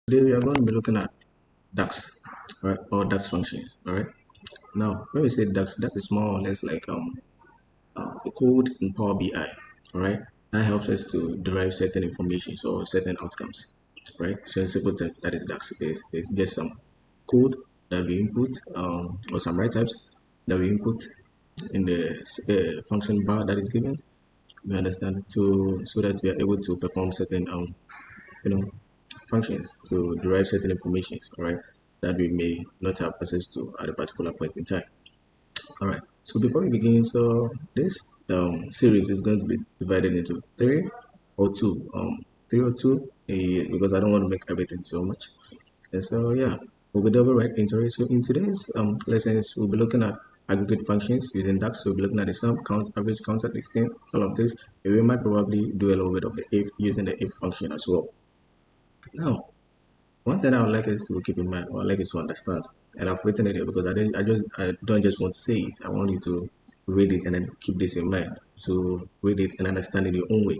Today we are going to be looking at DAX, right, or DAX functions. All right. Now, when we say DAX, that is more or less like a code in Power BI. All right, that helps us to derive certain information or certain outcomes. Right. So in simple terms, that is DAX. It's just some code that we input, or some write types that we input in the function bar that is given. We understand to so that we are able to perform certain you know functions to derive certain informations, all right, that we may not have access to at a particular point in time. All right. So before we begin, so this series is going to be divided into three or two, because I don't want to make everything so much. And so yeah, we'll be double right into it. So in today's lessons, we'll be looking at aggregate functions using DAX. So we'll be looking at the sum, count, average, counter, extent, all of this. And we might probably do a little bit of the if using the if function as well. Now, one thing I would like us to keep in mind, or I'd like us to understand, and I've written it here because I don't just want to say it. I want you to read it and then keep this in mind. So read it and understand it your own way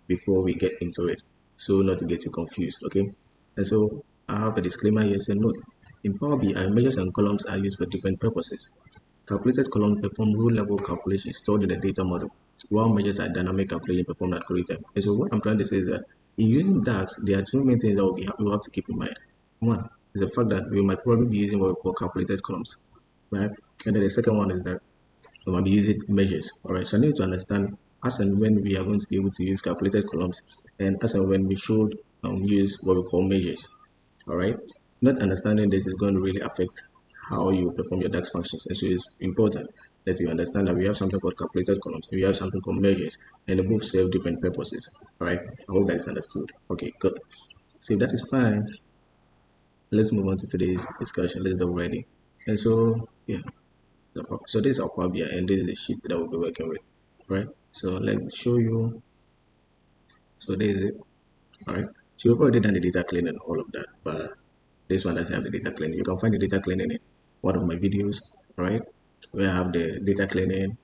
before we get into it, so not to get you confused. Okay, and so I have a disclaimer here saying note. In Power BI, measures and columns are used for different purposes. Calculated columns perform rule-level calculations stored in the data model, while measures are dynamic calculations performed at query time. And so what I'm trying to say is that in using DAX, there are two main things that we have to keep in mind. One is the fact that we might probably be using what we call calculated columns, right? And then the second one is that we might be using measures. All right, so I need to understand as and when we are going to be able to use calculated columns, and as and when we should use what we call measures. All right, not understanding this is going to really affect how you perform your DAX functions, and so it's important that you understand that we have something called calculated columns, we have something called measures, and they both serve different purposes. All right, I hope that is understood. Okay, good. So if that is fine, let's move on to today's discussion. Let's get ready. And so yeah, so this is our Power BI, and this is the sheet that we'll be working with. Right, so let me show you. So this is it. All right, so you've already done the data cleaning and all of that, but this one doesn't have the data cleaning. You can find the data cleaning in one of my videos. All right, where I have the data cleaning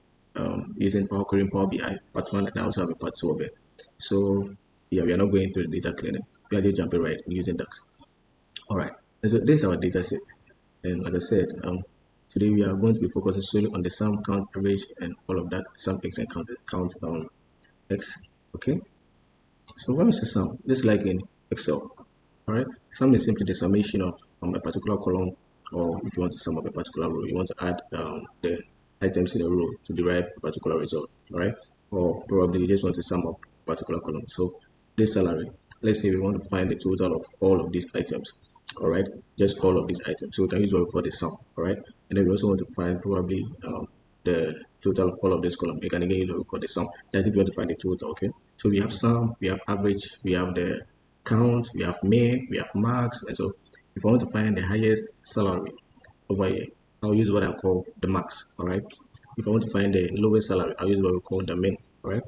using Power Query and Power BI part one, and I also have a part two of it. So yeah, we are not going through the data cleaning. We are just jumping right using DAX. All right, and so this is our data set, and like I said, today we are going to be focusing solely on the sum, count, average, and all of that. Sum x and count x. Okay, so what is a sum? Just like in Excel. All right, sum is simply the summation of a particular column, or if you want to sum up a particular row, you want to add the items in a row to derive a particular result. All right, or probably you just want to sum up a particular column. So this salary, let's say we want to find the total of all of these items. All right, just all of these items. So we can use what we call the sum. All right, and then we also want to find probably the total of all of this column. You can again use what we call the sum. That's if you want to find the total. Okay, so we have sum, we have average, we have the count, we have mean, we have max, and so if I want to find the highest salary over here, I'll use what I call the max. All right, if I want to find the lowest salary, I'll use what we call the mean. All right,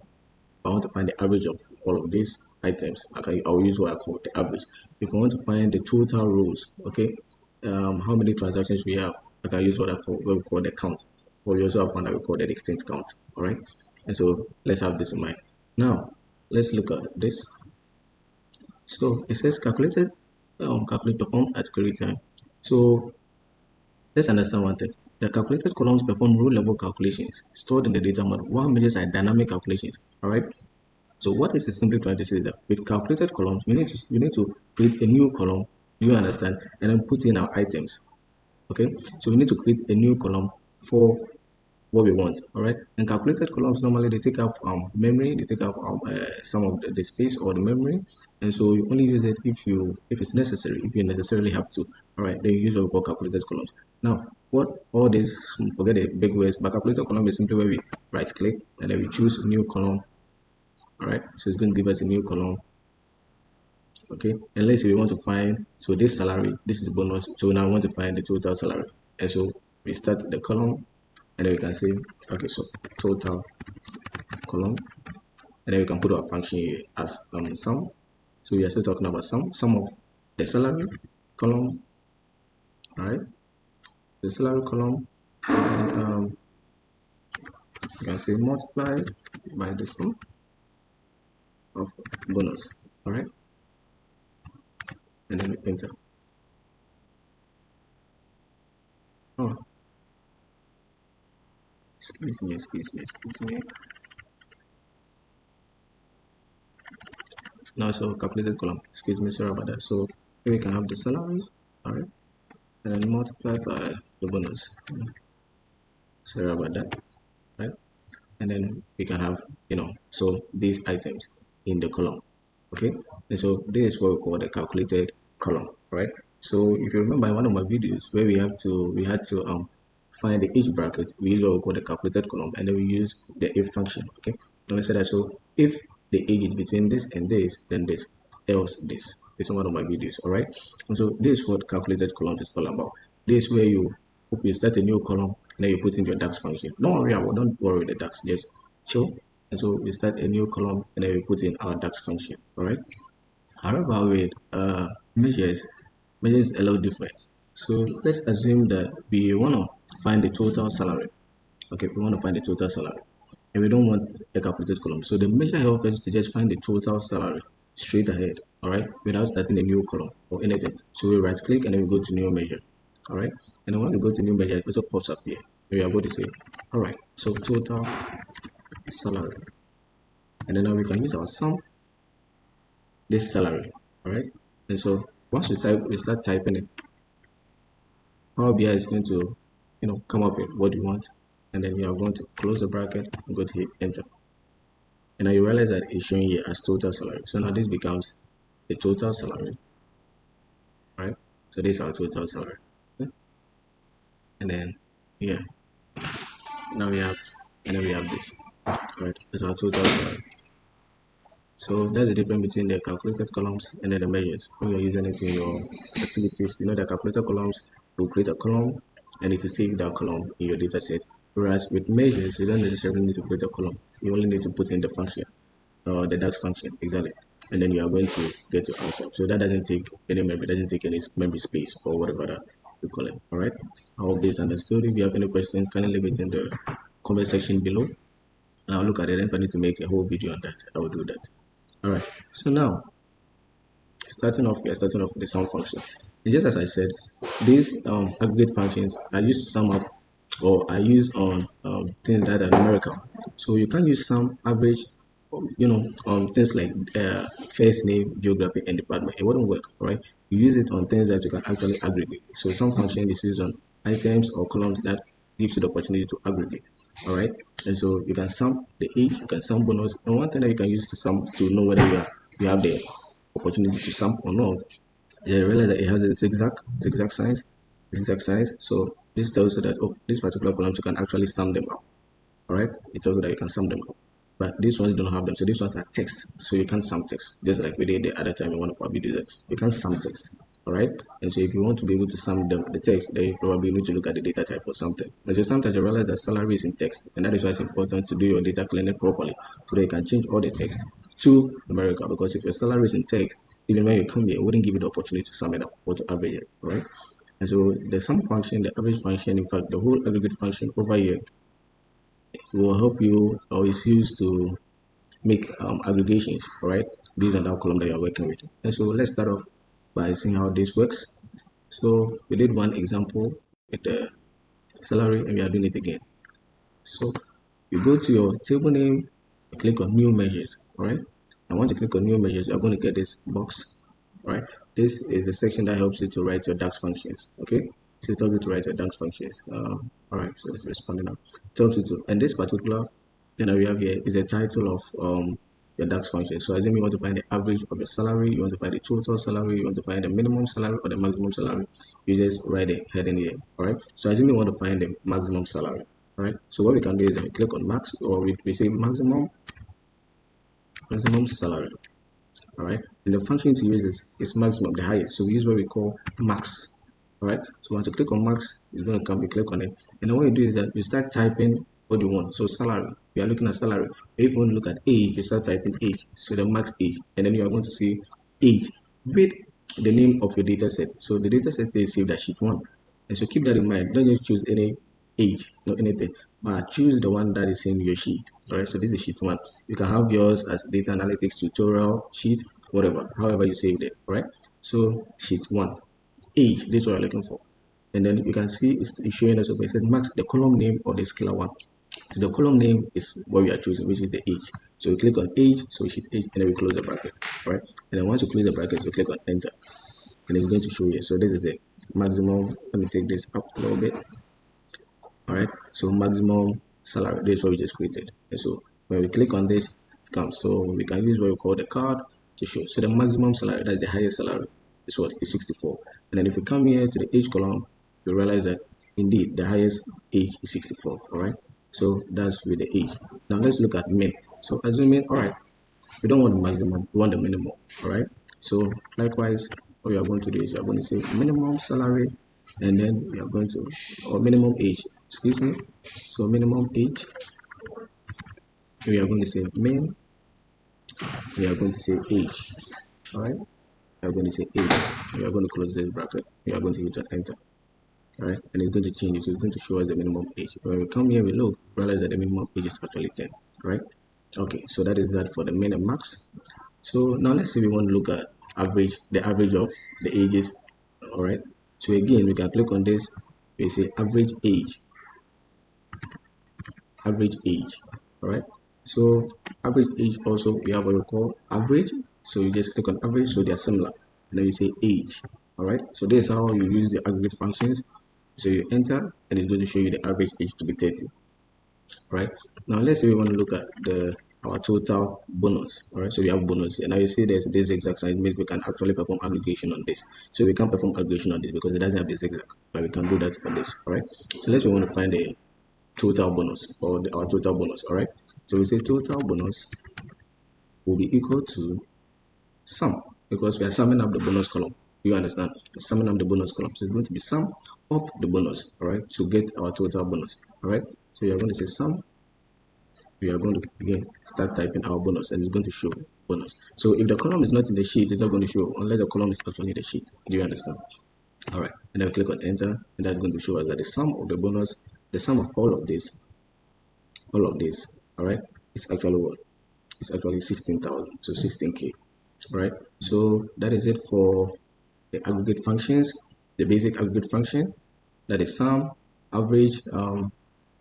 I want to find the average of all of these items, okay, I'll use what I call the average. If I want to find the total rows, okay, how many transactions we have, I can use what we call the count. Or we also have one that we call the extent count. All right, and so let's have this in mind. Now let's look at this. So it says calculate performed at query time. So let's understand one thing. The calculated columns perform rule level calculations stored in the data model, while measures are dynamic calculations. All right. So what this is simply trying to say is that with calculated columns, we need to create a new column, you understand, and then put in our items. Okay, so we need to create a new column for what we want. All right, and calculated columns normally they take up memory, they take up some of the space or the memory, and so you only use it if it's necessary, if you necessarily have to. All right, then you use what we call calculated columns. Now, what all this, forget the big words, but calculated column is simply where we right click and then we choose new column. All right, so it's going to give us a new column. Okay, and let's say we want to find, so this salary, this is bonus, so now I want to find the total salary, and so we start the column, and then we can say, okay, so total column, and then we can put our function here as sum. So we are still talking about sum of the salary column. All right, the salary column, and you can say multiply by the sum of bonus. All right, and then enter. Oh, excuse me. Now so calculated column. Excuse me, sorry about that. So here we can have the salary, all right, and then multiply by the bonus. Sorry about that, right? And then we can have, so these items in the column. Okay, and so this is what we call the calculated column, right? So if you remember in one of my videos where we had to find the age bracket, we use what we call the calculated column, and then we use the if function. Okay, and we said that, so if the age is between this and this, then this, else this. This is one of my videos, all right? And so this is what calculated column is all about. This is where you start a new column and then you put in your DAX function. Don't worry with the DAX, just chill. And so we start a new column and then we put in our DAX function, all right? However, with measures a little different. So let's assume that we want to find the total salary. Okay, we want to find the total salary, and we don't want a calculated column. So the measure helps us to just find the total salary straight ahead, all right, without starting a new column or anything. So we right click and then we go to new measure, all right, and then when we go to new measure, it also pops up here. We are going to say, all right, so total salary, and then now we can use our sum this salary, all right. And so once we start typing it, Power BI is going to, come up with what you want, and then you are going to close the bracket and go to hit enter. And now you realize that it's showing here as total salary. So now this becomes the total salary, right? So this is our total salary. Okay? And then here, now we have, and then we have this, right? That's our total salary. So that's the difference between the calculated columns and then the measures. When you're using it in your activities, the calculated columns will create a column and it will save that column in your data set. Whereas with measures, you don't necessarily need to create a column. You only need to put in the function, the DAX function, exactly. And then you are going to get your answer. So that doesn't take any memory, doesn't take any memory space or whatever that you call it. All right. I hope this understood. If you have any questions, kindly leave it in the comment section below. And I'll look at it. If I need to make a whole video on that, I will do that. All right, so now we are starting off with the sum function. And just as I said, these aggregate functions are used to sum up, or are used on things that are numerical. So you can use sum, average, things like first name, geography, and department. It wouldn't work, right? You use it on things that you can actually aggregate. So sum function is used on items or columns that gives you the opportunity to aggregate, all right? And so you can sum the age, you can sum bonus, and one thing that you can use to sum to know whether you have the opportunity to sum or not, you realize that it has a zigzag size. So this tells you that, oh, this particular column you can actually sum them up, all right? It tells you that you can sum them up, but these ones don't have them. So these ones are text, so you can't sum text, just like we did the other time in one of our videos. You can't sum text, all right? And so if you want to be able to sum the text, then you probably need to look at the data type or something. And so sometimes you realize that salary is in text, and that is why it's important to do your data cleaning properly, so that you can change all the text to numerical. Because if your salary is in text, even when you come here, it wouldn't give you the opportunity to sum it up or to average it, right? And so the sum function, the average function, in fact, the whole aggregate function over here will help you, or is used to make aggregations, right, based on that column that you're working with. And so let's start off by seeing how this works. So we did one example with the salary, and we are doing it again. So you go to your table name, you click on new measures, all right? And once you click on new measures, you're going to get this box, right? This is the section that helps you to write your DAX functions, okay? So it tells you to write your DAX functions. All right, so let's respond now. It tells you to, and this particular thing that we have here is a title of your DAX function. So assume you want to find the average of your salary, you want to find the total salary, you want to find the minimum salary or the maximum salary, you just write the heading here, all right? So assume you want to find the maximum salary, all right? So what we can do is we click on max, or we say maximum salary, all right? And the function to use is maximum, the highest. So we use what we call max, all right? So once you click on max, it's going to come, you click on it, and then what you do is that you start typing what you want. So salary, we are looking at salary. If you want to look at age, you start typing age, so the max age, and then you are going to see age with the name of your data set. So the data set is saved as sheet 1, and so keep that in mind. Don't just choose any age, not anything, but choose the one that is in your sheet. All right, so this is sheet 1. You can have yours as data analytics tutorial sheet, whatever, however you saved it. All right, so sheet 1, age, this is what you're looking for. And then you can see it's showing us over. It says max the column name or the scalar one. So the column name is what we are choosing, which is the age. So we click on age, so we sheet age, and then we close the bracket. Right, and then once you close the bracket, you click on enter, and it's going to show you. So this is it, maximum. Let me take this up a little bit. All right, so maximum salary, this is what we just created. And so when we click on this, it comes. So we can use what we call the card to show. So the maximum salary, that's the highest salary, is what is 64. And then if we come here to the age column, you realize that indeed the highest age is 64. All right, so that's with the age. Now let's look at min. So assuming, all right, we don't want the maximum, we want the minimum. All right, so likewise, what we are going to do is we are going to say minimum salary, and then we are going to, or minimum age, excuse me. So minimum age, we are going to say min, we are going to say age. All right, we are going to say age, we are going to close this bracket, we are going to hit enter. All right, and it's going to change it, so it's going to show us the minimum age. When we come here, we look, realize that the minimum age is actually 10. Right, okay, so that is that for the min and max. So now let's say we want to look at average, the average of the ages. All right, so again we can click on this, we say average age, average age. All right, so average age, also we have what we call average, so you just click on average, so they are similar, and then you say age. All right, so this is how you use the aggregate functions. So you enter, and it's going to show you the average age to be 30. Right, now let's say we want to look at the our total bonus. All right, so we have bonus, and now you see there's this exact sign, means we can actually perform aggregation on this. So we can't perform aggregation on this because it doesn't have this exact, but we can do that for this. All right, so let's say we want to find the total bonus, or our total bonus. All right, so we say total bonus will be equal to sum, because we are summing up the bonus column. You understand? We're summing up the bonus column, so it's going to be sum of the bonus. All right, to get our total bonus. All right, so you're going to say sum, we are going to again start typing our bonus, and it's going to show bonus. So if the column is not in the sheet, it's not going to show unless the column is actually in the sheet. Do you understand? All right, and then click on enter, and that's going to show us that the sum of the bonus, the sum of all of this, all right, it's actually what? It's actually 16,000, so 16k. All right, so that is it for the aggregate functions, the basic aggregate function, that is sum, average,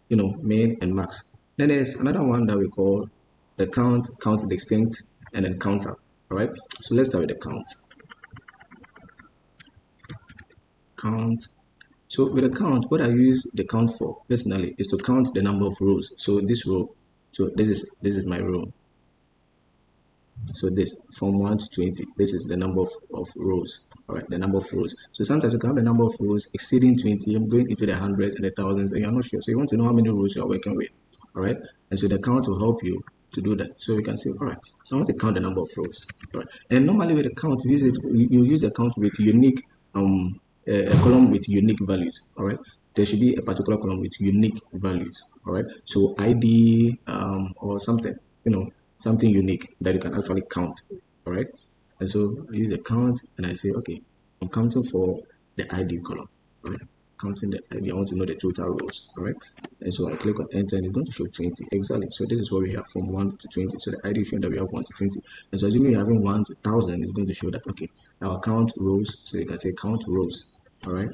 min and max. Then there's another one that we call the count, count distinct, and then counter. All right, so let's start with the count. Count. So with the count, what I use the count for personally is to count the number of rows. So this row, so this is my row. So this from 1 to 20, this is the number of rows. All right, the number of rows. So sometimes you can have the number of rows exceeding 20. I'm going into the hundreds and the thousands, and you're not sure. So you want to know how many rows you're working with. All right, and so the count will help you to do that. So you can say, all right, I want to count the number of rows. All right, and normally with the count, you use it. You use a count with unique a column with unique values. All right, there should be a particular column with unique values. All right, so ID or something, something unique that you can actually count. All right, and so I use a count, and I say, okay, I'm counting for the ID column. All right, counting the ID, I want to know the total rows. All right, and so I click on enter, and it's going to show 20 exactly. So this is what we have from 1 to 20. So the ID is showing that we have 1 to 20, and so assuming you're having 1 to 1,000, it's going to show that, okay, now count rows. So you can say count rows. All right,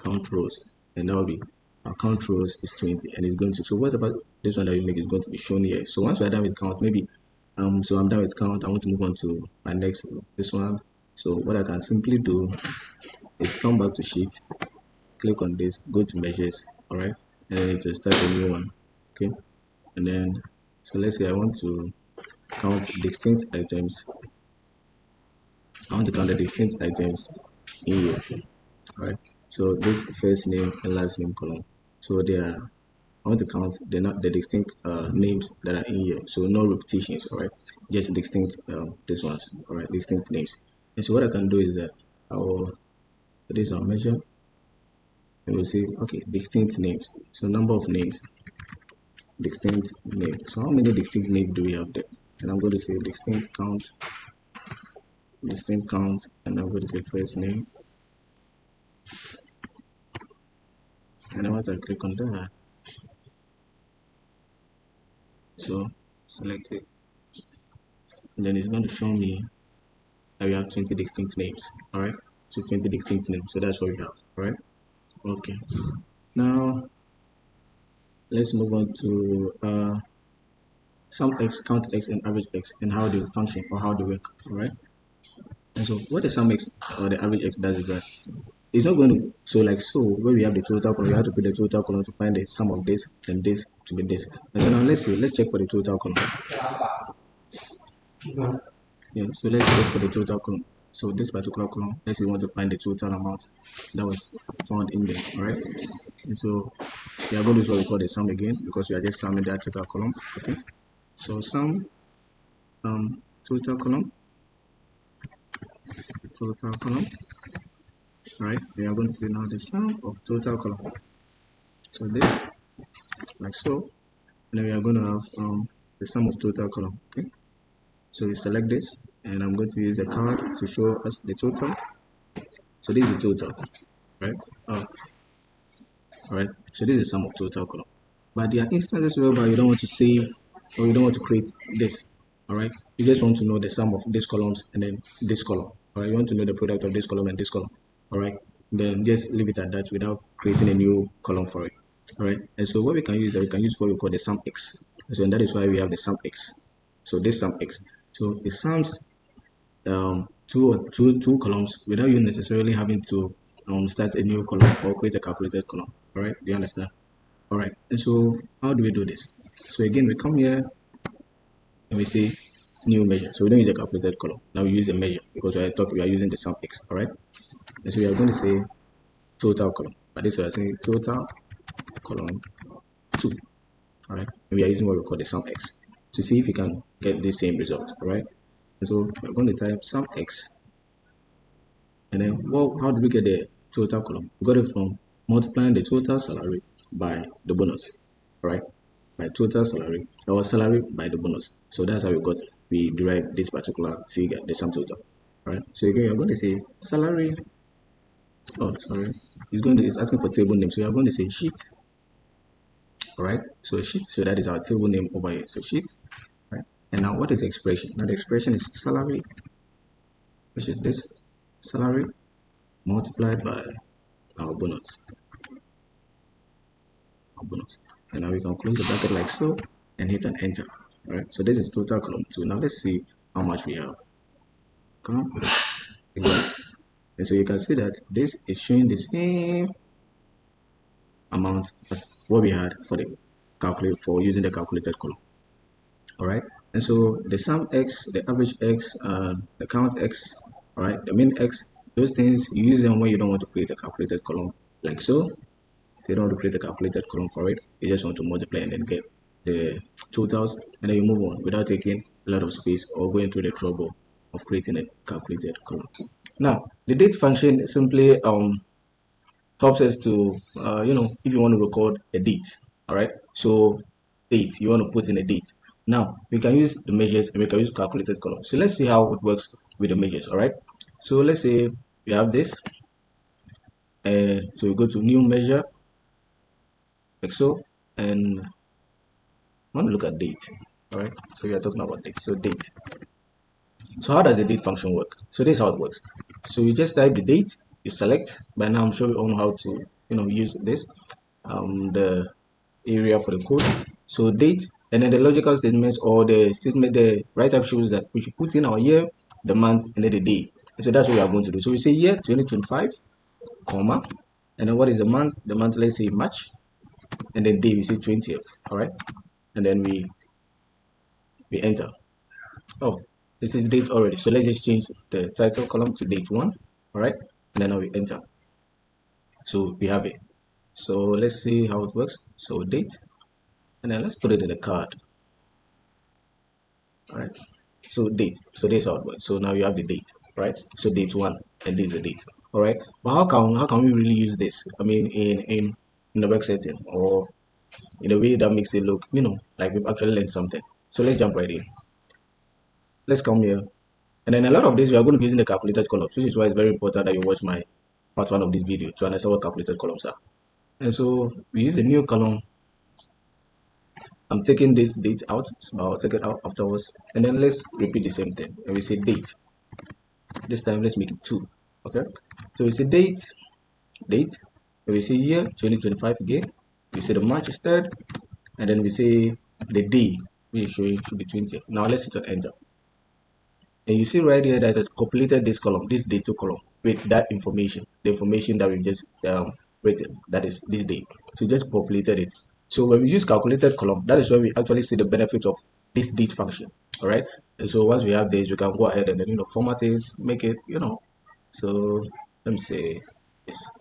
count rows, and that will be our count rows is 20, and it's going to, so whatever this one that you make is going to be shown here. So once we're done with count, maybe so I'm done with count, I want to move on to my next, this one. So what I can simply do is come back to sheet, click on this, go to measures. All right, and then it will start a new one. Okay, and then so let's say I want to count distinct items. I want to count the distinct items in here. All right, so this first name and last name column, so they are, I want to count the distinct names that are in here, so no repetitions. All right, just distinct this ones. All right, distinct names. And so what I can do is that I will put this on measure, and we'll say, okay, distinct names, so number of names, distinct name. So how many distinct names do we have there? And I'm going to say distinct count, and I'm going to say first name, And then once I click on that, so select it, and then it's going to show me that we have 20 distinct names. All right, so 20 distinct names. So that's what we have. All right. Okay. Now let's move on to sum x, count x, and average x, and how they function or how they work. All right. And so what the sum x or the average x does is that it's not going to, so like so where we have the total column, we have to put the total column to find the sum of this and this to be this. And so now let's check for the total column. Yeah, so let's check for the total column. So this particular column, let's say we want to find the total amount that was found in there. All right. And so we are going to use what we call the sum again, because we are just summing that total column. Okay. So sum total column, right? We are going to say now the sum of total column. So this, like so, and then we are going to have the sum of total column. Okay. So we select this, and I'm going to use a card to show us the total. So this is the total, right? All right. So this is the sum of total column. But there are instances whereby you don't want to save or you don't want to create this. All right. You just want to know the sum of these columns and then this column. All right. You want to know the product of this column and this column. All right. Then just leave it at that without creating a new column for it. All right. And so what we can use is we can use what we call the sum x. So and that is why we have the sum x. So this sum x. So it sums two columns without you necessarily having to start a new column or create a calculated column. All right. Do you understand? All right. And so how do we do this? So again, we come here and we say new measure. So we don't use a calculated column. Now we use a measure because we are using the sum x. All right. And so we are going to say total column. But this we are saying total column 2. All right. And we are using what we call the sum x to see if we can get the same result. All right. And so we're going to type sum x. And then how do we get the total column? We got it from multiplying the total salary by the bonus. All right. By total salary or salary by the bonus. So that's how we derive this particular figure, the sum total. All right. So again, you're going to say salary. Oh, sorry. It's asking for table name. So you're going to say sheet. All right. So sheet. So that is our table name over here. So sheet. Right. And now what is the expression? Now the expression is salary, which is this salary multiplied by our bonus. And now we can close the bracket like so and hit an enter. All right. So this is total column 2. Now let's see how much we have. Come on. And so you can see that this is showing the same amount as what we had for using the calculated column. All right. And so the sum x, the average x, the count x, all right, the min x, those things you use them when you don't want to create a calculated column like so. You don't want to create a calculated column for it. You just want to multiply and then get the totals, and then you move on without taking a lot of space or going through the trouble of creating a calculated column. Now, the date function simply helps us to, if you want to record a date, all right? So date, you want to put in a date. Now, we can use the measures and we can use calculated column. So let's see how it works with the measures, all right? So let's say we have this. So we go to new measure, Excel, and I want to look at date. All right, so we are talking about date. So date. So how does the date function work? So this is how it works. So you just type the date, you select. By now I'm sure we all know how to use this the area for the code. So date, and then the logical statements or the statement, the write-up shows that we should put in our year, the month, and then the day. And so that's what we are going to do. So we say year 2025, comma, and then what is the month? The month, let's say March, and then day we say 20th. All right, and then we enter. Oh, this is date already, so let's just change the title column to date 1. All right, and then we enter. So we have it. So let's see how it works. So date, and then let's put it in the card. All right, so date. So this is how it works. So now you have the date, right? So date 1, and this is the date. All right, but how can we really use this? I mean, in the work setting or in a way that makes it look, like we've actually learned something. So let's jump right in. Let's come here. And then a lot of this, we are going to be using the calculated columns, which is why it's very important that you watch my part 1 of this video to understand what calculated columns are. And so we use a new column. I'm taking this date out, so I'll take it out afterwards. And then let's repeat the same thing. And we say date. This time let's make it 2. Okay. So we say date. And we say year 2025 again. We say the March is 3rd. And then we say the day, which should be 20th. Now let's hit on enter. And you see right here that it has populated this column, this data column, with that information, the information that we just written, that is this date. So just populated it. So when we use calculated column, that is where we actually see the benefit of this date function. All right. And so once we have this, we can go ahead and then format it, make it, So let me say this.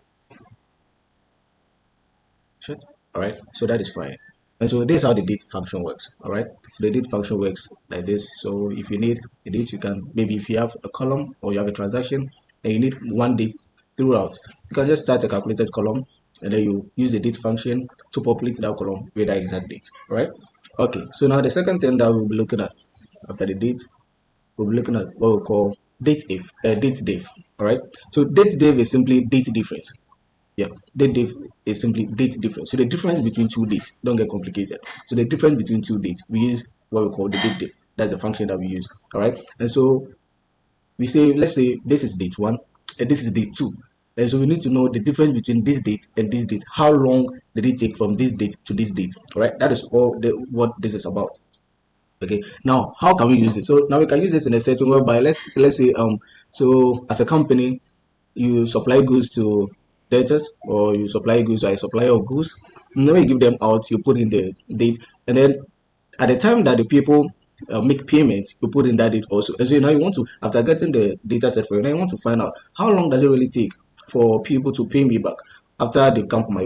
Shit. All right. So that is fine. And so this is how the date function works. All right. So the date function works like this. So if you need a date, you can, maybe if you have a column or you have a transaction and you need one date throughout, you can just start a calculated column and then you use the date function to populate that column with that exact date. All right. Okay. So now the second thing that we'll be looking at after the date, we'll be looking at what we call date diff. All right. So date diff is simply date difference. Yeah, date diff is simply date difference. So the difference between two dates, don't get complicated. So the difference between two dates, we use what we call the date diff. That's the function that we use. All right. And so we say, let's say this is date 1 and this is date 2. And so we need to know the difference between this date and this date. How long did it take from this date to this date? All right. That is all what this is about. Okay, now how can we use it? So now we can use this in a setting whereby let's say so as a company you supply goods to debtors, or you supply goods or a supplier of goods. And when you give them out, you put in the date, and then at the time that the people make payment, you put in that date also. And so now you want to, after getting the data set for you, now you want to find out how long does it really take for people to pay me back after they come for my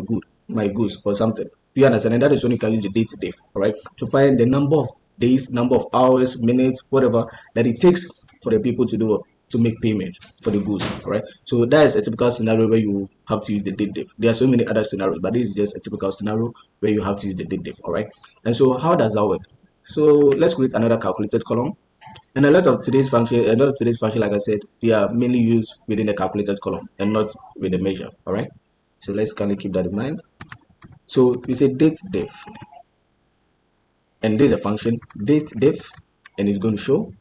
goods or something. Do you understand? And that is when you can use the date diff, all right, to find the number of days, number of hours, minutes, whatever that it takes for the people to do to make payment for the goods. All right. So that is a typical scenario where you have to use the date diff. There are so many other scenarios, but this is just a typical scenario where you have to use the date diff. All right. And so how does that work? So let's create another calculated column. And a lot of today's function, like I said, they are mainly used within the calculated column and not with the measure. All right. So let's kind of keep that in mind. So we say date diff, and there's a function date diff, and it's going to show.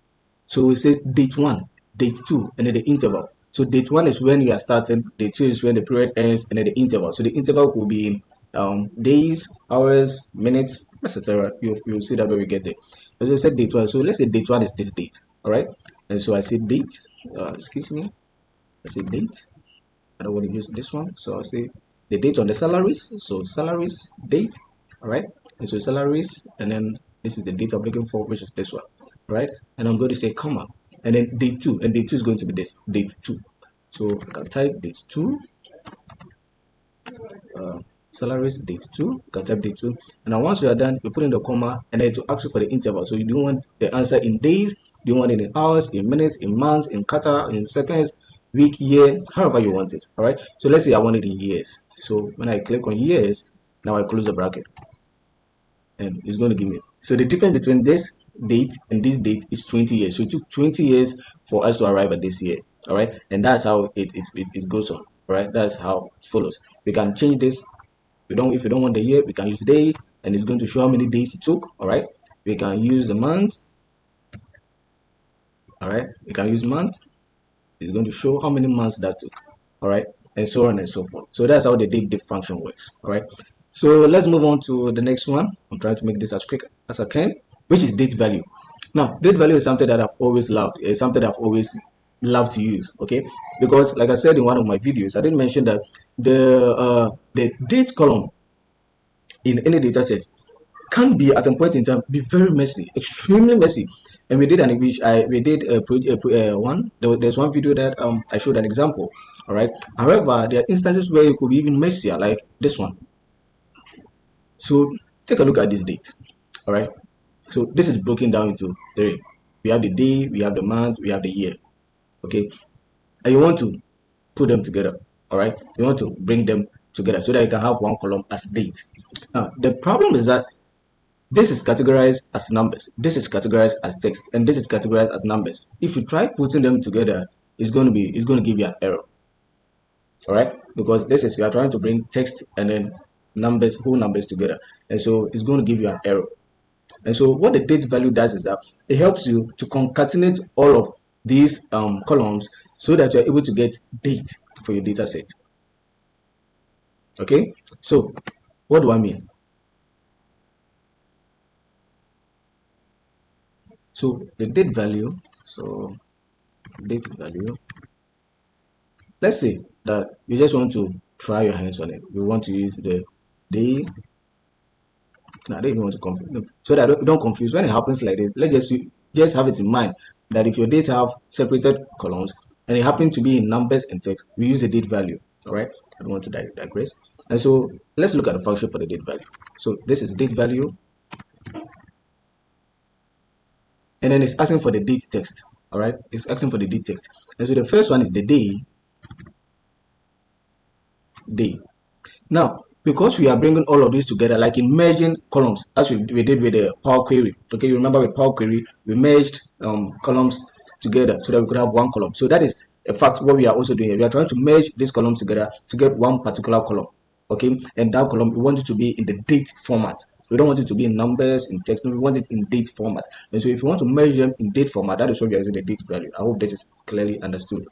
So it says date 1, date 2, and then the interval. So date 1 is when you are starting, date 2 is when the period ends, and then the interval. So the interval could be in days, hours, minutes, etc. You'll see that when we get there. As I said, date 1. So let's say date 1 is this date. All right. And so I say date. Excuse me. I say date. I don't want to use this one. So I'll say the date on the salaries. So salaries, date. All right. And so salaries, and then this is the date I'm looking for, which is this one. Right. And I'm going to say comma, and then date 2, and date 2 is going to be this date 2. So I can type date 2, salaries date 2. You can type date 2, and then once you are done, you put in the comma, and then it will ask you for the interval. So you don't want the answer in days, you want it in hours, in minutes, in months, in kata, in seconds, week, year, however you want it. All right. So let's say I want it in years. So when I click on years, now I close the bracket, and it's going to give me. So the difference between this date and this date is 20 years. So it took 20 years for us to arrive at this year. All right. And that's how it goes on. All right. That's how it follows. We can change this. If you don't want the year, we can use day, and it's going to show how many days it took. All right. We can use the month. All right. We can use month. It's going to show how many months that took. All right. And so on and so forth. So that's how the date diff function works. All right. So let's move on to the next one. I'm trying to make this as quick as I can, which is date value. Now, date value is something that I've always loved. It's something that I've always loved to use. Okay, because like I said in one of my videos, I didn't mention that the date column in any data set can be at a point in time be very messy, extremely messy. And we did there's one video that I showed an example. All right. However, there are instances where it could be even messier, like this one. So take a look at this date. All right. So this is broken down into 3. We have the day, we have the month, we have the year. Okay. And you want to put them together. All right. You want to bring them together so that you can have one column as date. Now, the problem is that this is categorized as numbers, this is categorized as text, and this is categorized as numbers. If you try putting them together, it's going to give you an error. all right? Because this is, you are trying to bring text and then numbers, whole numbers together, and so it's going to give you an error. And so what the date value does is that it helps you to concatenate all of these columns so that you're able to get date for your data set. Okay, so what do I mean? So the date value, so date value, let's say that you just want to try your hands on it. You want to use the day. Now, I don't even want to confuse, no, so that don't confuse when it happens like this. Let's just have it in mind that if your data have separated columns and it happen to be in numbers and text, we use the date value. All right, I don't want to digress. And so let's look at the function for the date value. So this is date value, and then it's asking for the date text. All right, it's asking for the date text. And so the first one is the day. Now, because we are bringing all of these together, like in merging columns, as we did with the Power Query. Okay, you remember with Power Query, we merged columns together so that we could have one column. So that is in fact what we are also doing here. We are trying to merge these columns together to get one particular column. Okay, and that column, we want it to be in the date format. We don't want it to be in numbers, in text. No, we want it in date format. And so if you want to merge them in date format, that is what we are using the date value. I hope this is clearly understood.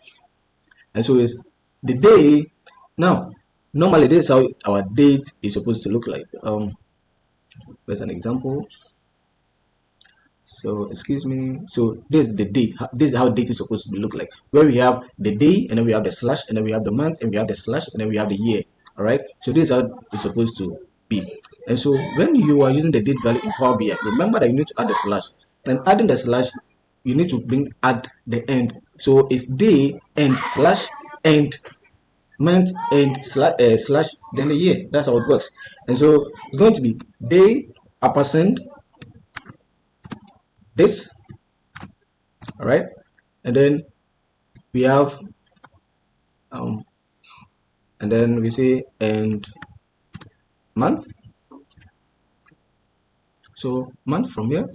And so it's the day. Now, normally this is how our date is supposed to look like. There's an example. So excuse me. So this is the date. This is how date is supposed to look like. Where we have the day, and then we have the slash, and then we have the month, and we have the slash, and then we have the year. All right. So this is how it's supposed to be. And so when you are using the date value in Power BI, remember that you need to add the slash. And adding the slash, you need to bring add the end. So it's day and slash and month and slash then the year. That's how it works. And so it's going to be day ampersand this, all right, and then we have and then we say and month. So month from here,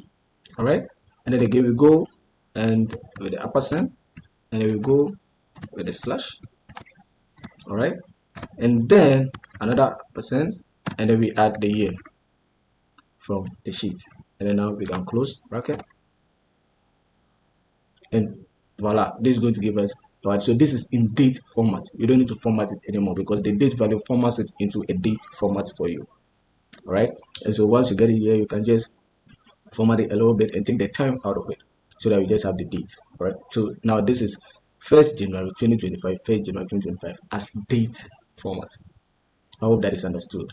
all right, and then again we go and with the ampersand, and then we go with the slash, all right, and then another percent, and then we add the year from the sheet, and then now we can close bracket, and voila, this is going to give us, all right, so this is in date format. You don't need to format it anymore because the date value formats it into a date format for you. All right, and so once you get it here, you can just format it a little bit and take the time out of it so that we just have the date. All right, so now this is 1st January 2025, 1st January 2025 as date format. I hope that is understood.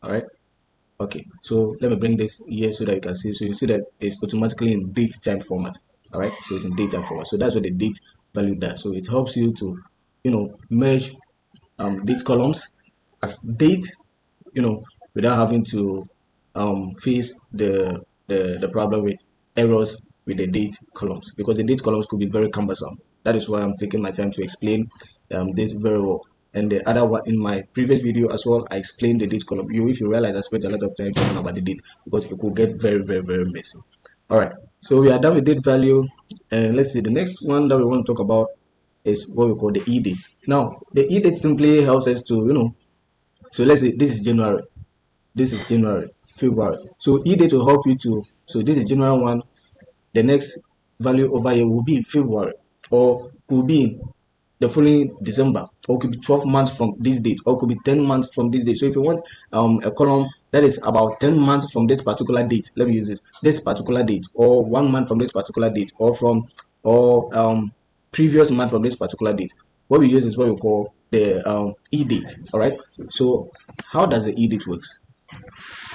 All right, okay, so let me bring this here so that you can see. So you see that it's automatically in date time format. All right, so it's in date time format. So that's what the date value does. So it helps you to, merge date columns as date, without having to face the problem with errors with the date columns, because the date columns could be very cumbersome. That is why I'm taking my time to explain this very well. And the other one in my previous video as well, I explained the date column. If you realize, I spent a lot of time talking about the date because it could get very, very, very messy. All right, so we are done with date value, and let's see, the next one that we want to talk about is what we call the e date. Now, the e date simply helps us to, so let's say this is January, this is January, February. So e date will help you to, so this is January 1, the next value over here will be in February, or could be in the following December, or could be 12 months from this date, or could be 10 months from this date. So if you want a column that is about 10 months from this particular date, let me use this particular date, or 1 month from this particular date, or from previous month from this particular date, what we use is what we call the e date. All right, so how does the e date works?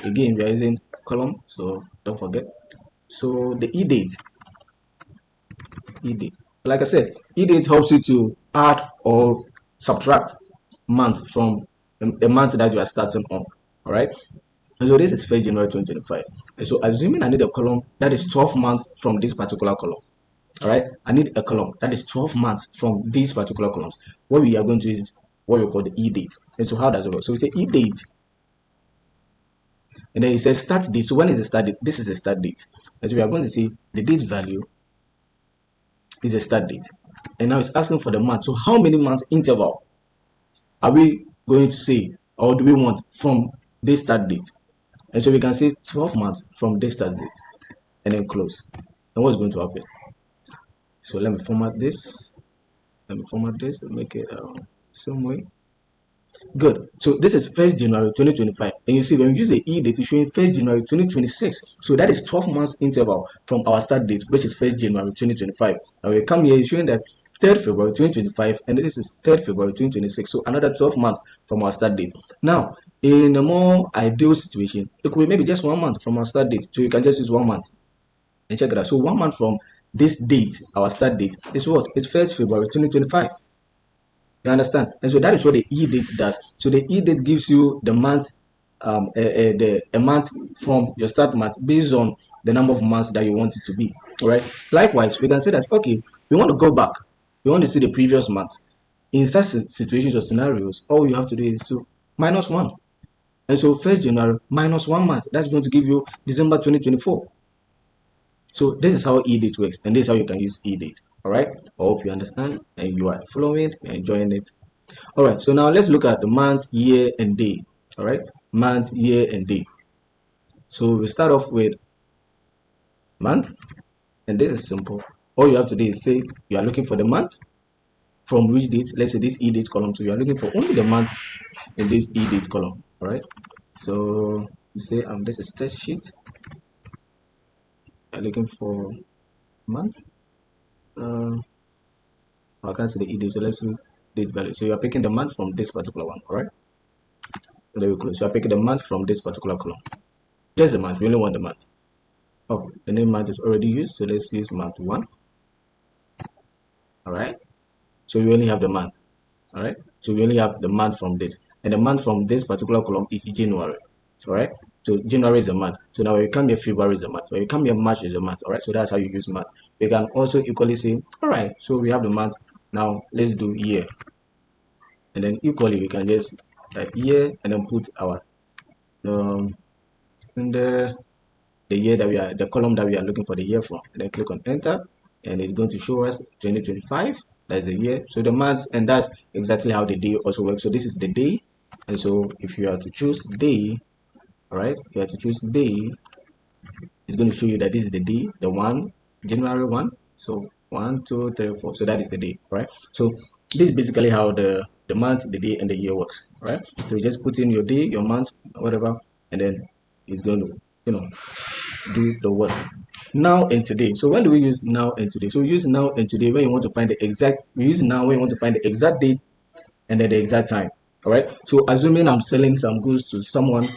Again, we are using column, so don't forget. So the e date, like I said, e date helps you to add or subtract month from the month that you are starting on. All right, and so this is 1st January 2025, and so assuming I need a column that is 12 months from this particular column. All right, I need a column that is 12 months from these particular columns. What we are going to use is what we call the e date. And so how does it work? So we say e date, and then it says start date. So when is the start date? This is the start date. And so we are going to say the date value is a start date, and now it's asking for the month. So how many month interval are we going to say, or do we want from this start date? And so we can say 12 months from this start date and then close. And what's going to happen? So let me format this. Make it some way. Good. So this is 1st January 2025. And you see, when we use the E date, it's showing 1st January 2026. So that is 12 months interval from our start date, which is 1st January 2025. And we come here, it's showing that 3rd February 2025, and this is 3rd February 2026. So another 12 months from our start date. Now, in a more ideal situation, it could be maybe just 1 month from our start date. So you can just use 1 month and check it out. So 1 month from this date, our start date, is what? It's 1st February 2025. You understand? And so that is what the E date does. So the E date gives you the month, a month from your start month based on the number of months that you want it to be. All right. Likewise, we can say that okay, we want to go back. We want to see the previous month. In such situations or scenarios, all you have to do is to minus 1. And so 1st January minus 1 month, that's going to give you December 2024. So this is how E date works, and this is how you can use E date. All right. I hope you understand and you are following and enjoying it. All right. So now let's look at the month, year, and day. All right. Month, year, and day. So we start off with month, and this is simple. All you have to do is say you are looking for the month from which date. Let's say this E date column. So you are looking for only the month in this E date column. All right. So you say this is test sheet. You're looking for month. I can't see the E date, so let's use date value. So you are picking the month from this particular one, all right? So there we close. So you are picking the month from this particular column. Just the month. We only want the month. Oh, the name month is already used, so let's use month 1. All right. So we only have the month. All right. So we only have the month from this, and the month from this particular column is January. All right. So January is a month. So now when you come here, February is a month. When you come here, March is a month. All right. So that's how you use month. You can also equally say, all right. So we have the month. Now let's do year, and then equally we can just type year and then put our in the year that we are, the column that we are looking for the year from, and then click on enter, and it's going to show us 2025. That's the year. So the months, and that's exactly how the day also works. So this is the day, and so if you are to choose day, all right, if you are to choose day, it's going to show you that this is the day, the one, January 1. So 1, 2, 3, 4. So that is the day, right? So this is basically how the month, the day, and the year works, right? So you just put in your day, your month, whatever, and then it's going to, do the work. Now and today. So when do we use now and today? So we use now and today when you want to find the exact. We use now when you want to find the exact date and then the exact time. All right. So assuming I'm selling some goods to someone,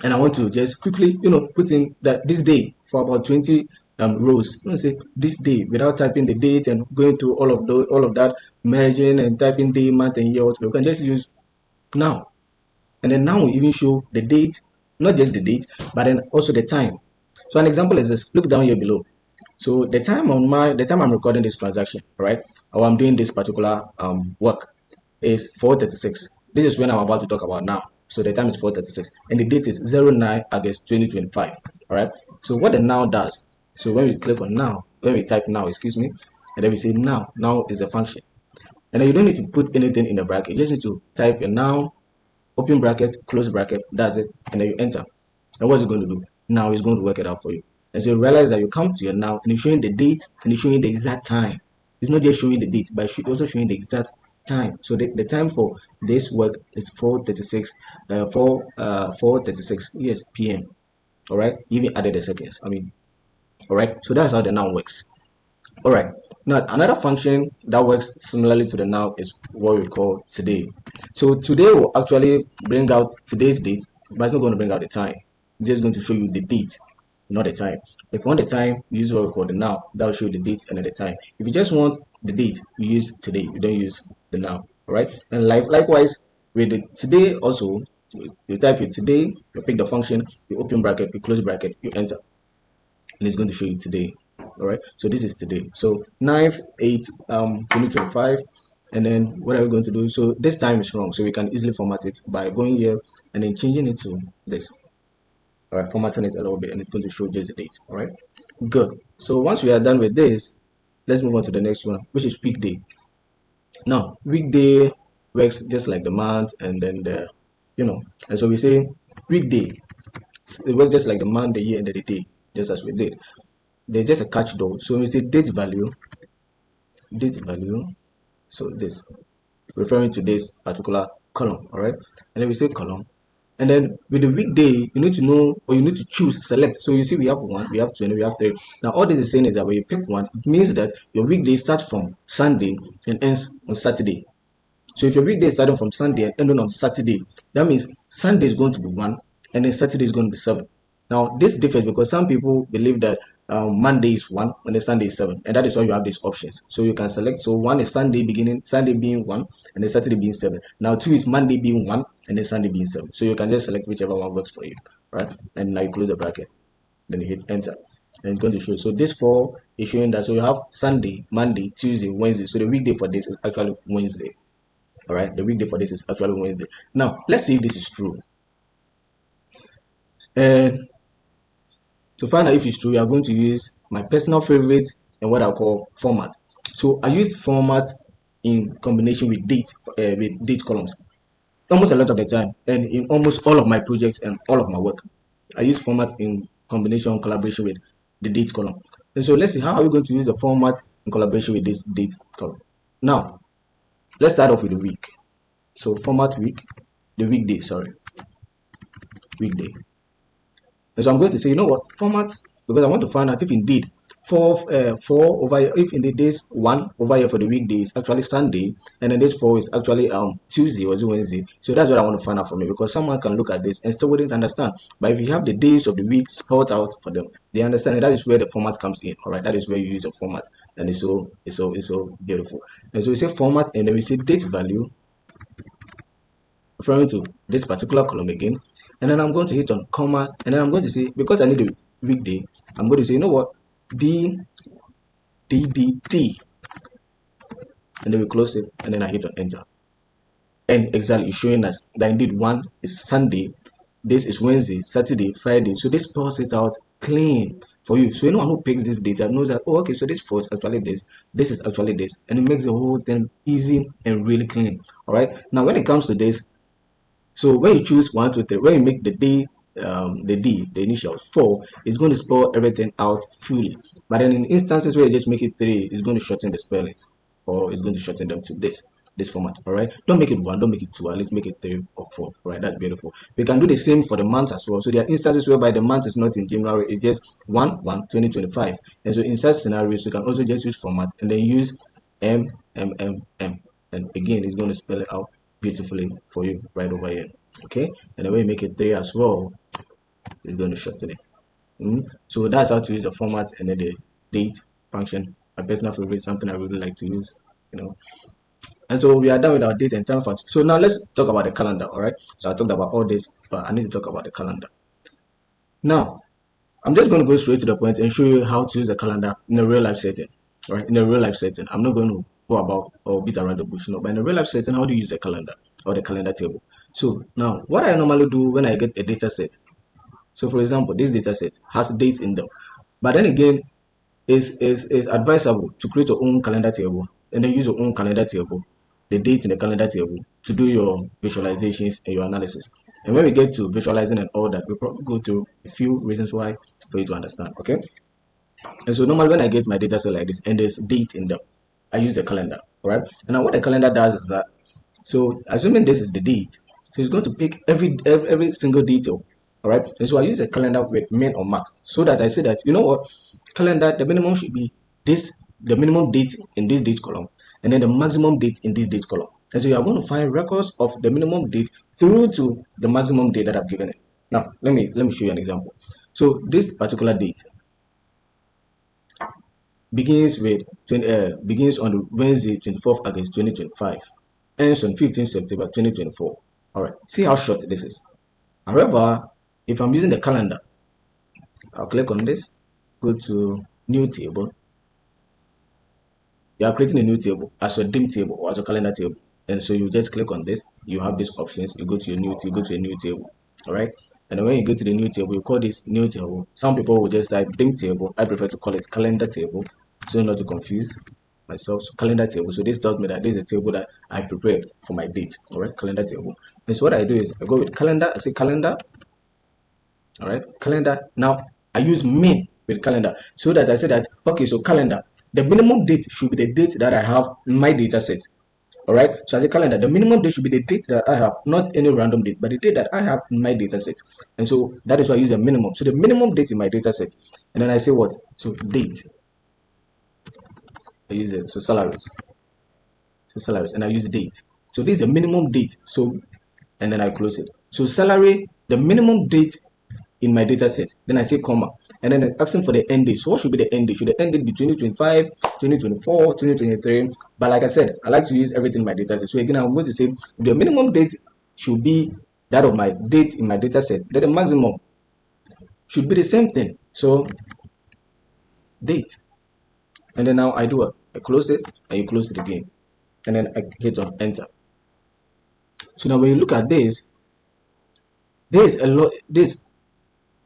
and I want to just quickly, put in that this day for about 20 rows. Let's say this day without typing the date and going through all of that, merging and typing day, month, and year. You can just use now, and then now we even show the date, not just the date, but then also the time. So an example is this. Look down here below. So the time I'm recording this transaction, right, or I'm doing this particular work is 4:36. This is when I'm about to talk about now. So the time is 4:36, and the date is 09 August 2025. All right. So what the now does. So when we click on now, when we type now, excuse me, and then we say now. Now is a function, and then you don't need to put anything in the bracket. You just need to type your now, open bracket, close bracket. That's it, and then you enter. And what's it going to do? Now it's going to work it out for you. And so you realize that you come to your now and it's showing the date and it's showing the exact time. It's not just showing the date, but it's also showing the exact time. So the time for this work is 4:36, 4:36 yes p.m. All right, even added the seconds. All right. So that's how the now works. All right. Now another function that works similarly to the now is what we call today. So today will actually bring out today's date, but it's not going to bring out the time. It's just going to show you the date, not the time. If you want the time, you use what we call the now. That will show you the date and the time. If you just want the date, you use today. You don't use the now. All right. And likewise with the today also, you type your today, you pick the function, you open bracket, you close bracket, you enter, and it's going to show you today. All right. So this is today. So 9th 8 2025. And then what are we going to do? So this time is wrong, so we can easily format it by going here and then changing it to this. All right, formatting it a little bit, and it's going to show just the date. All right, good. So once we are done with this, let's move on to the next one, which is weekday. Now weekday, works just like the month, and then and so we say weekday, it works just like the month, the year, and the day, just as we did. There's just a catch though. So when we say date value, so this referring to this particular column, all right? And then we say column. And then with the weekday, you need to know, or you need to choose, select. So you see, we have 1, we have 2, and we have 3. Now, all this is saying is that when you pick one, it means that your weekday starts from Sunday and ends on Saturday. So if your weekday is starting from Sunday and ending on Saturday, that means Sunday is going to be 1 and then Saturday is going to be 7. Now, this differs because some people believe that Monday is 1 and then Sunday is 7, and that is why you have these options. So you can select. So 1 is Sunday beginning, Sunday being 1, and then Saturday being 7. Now 2 is Monday being 1 and then Sunday being 7. So you can just select whichever one works for you, right? And now you close the bracket, then you hit enter, and it's going to show. So this 4 is showing that. So you have Sunday, Monday, Tuesday, Wednesday. So the weekday for this is actually Wednesday. All right, the weekday for this is actually Wednesday. Now let's see if this is true. And to find out if it's true, we are going to use my personal favorite and what I call format. So I use format in combination with date columns almost a lot of the time, and in almost all of my projects and all of my work, I use format in collaboration with the date column. And so let's see, how are we going to use the format in collaboration with this date column? Now let's start off with the week. So format week, the weekday, sorry, weekday. And so I'm going to say, you know what, format, because I want to find out if indeed 4 over here, if in the days 1 over here for the weekday is actually Sunday, and then this 4 is actually Tuesday or Wednesday. So that's what I want to find out from you, because someone can look at this and still wouldn't understand. But if you have the days of the week spelled out for them, they understand, and that is where the format comes in. All right, that is where you use a format, and it's so beautiful. And so we say format, and then we say date value, referring to this particular column again, and then I'm going to hit on comma, and then I'm going to say, because I need a weekday, I'm going to say, you know what, D D D T, and then we close it, and then I hit on enter, and exactly showing us that indeed 1 is Sunday, this is Wednesday, Saturday, Friday. So this spells it out clean for you. So anyone who picks this data knows that, oh, okay, so this 4 is actually this is actually this, and it makes the whole thing easy and really clean. All right, now when it comes to this, so when you choose 1, 2, 3, when you make the D, the initial 4, it's going to spell everything out fully. But then in instances where you just make it 3, it's going to shorten the spellings, or it's going to shorten them to this format. All right, don't make it 1, don't make it 2, at least make it 3 or 4. All right, that's beautiful. We can do the same for the months as well. So there are instances whereby the month is not in January, it's just 1/1/2025. And so in such scenarios, you can also just use format and then use M, and again it's going to spell it out beautifully for you right over here. Okay, and the way you make it 3 as well is going to shorten it. So that's how to use the format and then the date function. My personal favorite, something I really like to use, And so we are done with our date and time function. So now let's talk about the calendar. All right, so I talked about all this, but I need to talk about the calendar. Now I'm just going to go straight to the point and show you how to use a calendar in a real life setting. Right, in a real life setting, I'm not going to go about or beat around the bush, but in a real life setting, how do you use a calendar or the calendar table? So now what I normally do when I get a data set, so for example, this data set has dates in them, but then again, is advisable to create your own calendar table and then use your own calendar table, the dates in the calendar table, to do your visualizations and your analysis. And when we get to visualizing and all that, we'll probably go through a few reasons why for you to understand. Okay, and so normally when I get my data set like this and there's date in them, I use the calendar. All right, and now what the calendar does is that, so assuming this is the date, so it's going to pick every single detail. All right, and so I use a calendar with min or max, so that I say that, you know what, calendar, the minimum should be this, the minimum date in this date column, and then the maximum date in this date column. And so you are going to find records of the minimum date through to the maximum date that I've given it. Now let me show you an example. So this particular date begins on the Wednesday 24th August 2025, ends on 15th September 2024. All right, see how short this is. However, if I'm using the calendar, I'll click on this, go to new table. You are creating a new table as a dim table or as a calendar table, and so you just click on this. You have these options. You go to your new table, go to a new table. All right, and then when you go to the new table, you call this new table. Some people will just type dim table. I prefer to call it calendar table, so not to confuse. myself. So calendar table. So this tells me that this is a table that I prepared for my date. All right, calendar table. And so what I do is I go with calendar. I say calendar. All right, calendar. Now I use min with calendar so that I say that okay. So calendar. The minimum date should be the date that I have in my data set. All right, so as a calendar, the minimum date should be the date that I have, not any random date, but the date that I have in my data set. And so that is why I use a minimum. So the minimum date in my data set, and then I say what? So date. I use it. So salaries. So salaries, and I use date. So this is the minimum date. So, and then I close it. So salary, the minimum date in my data set. Then I say comma, and then I'm asking for the end date. So what should be the end date? Should the end date be 2025, 2024, 2023? But like I said, I like to use everything in my data set. So again, I'm going to say the minimum date should be that of my date in my data set. Then the maximum should be the same thing. So date, and then now I do it. I close it, and you close it again, and then I hit on enter. So now when you look at this, there's a lot. This,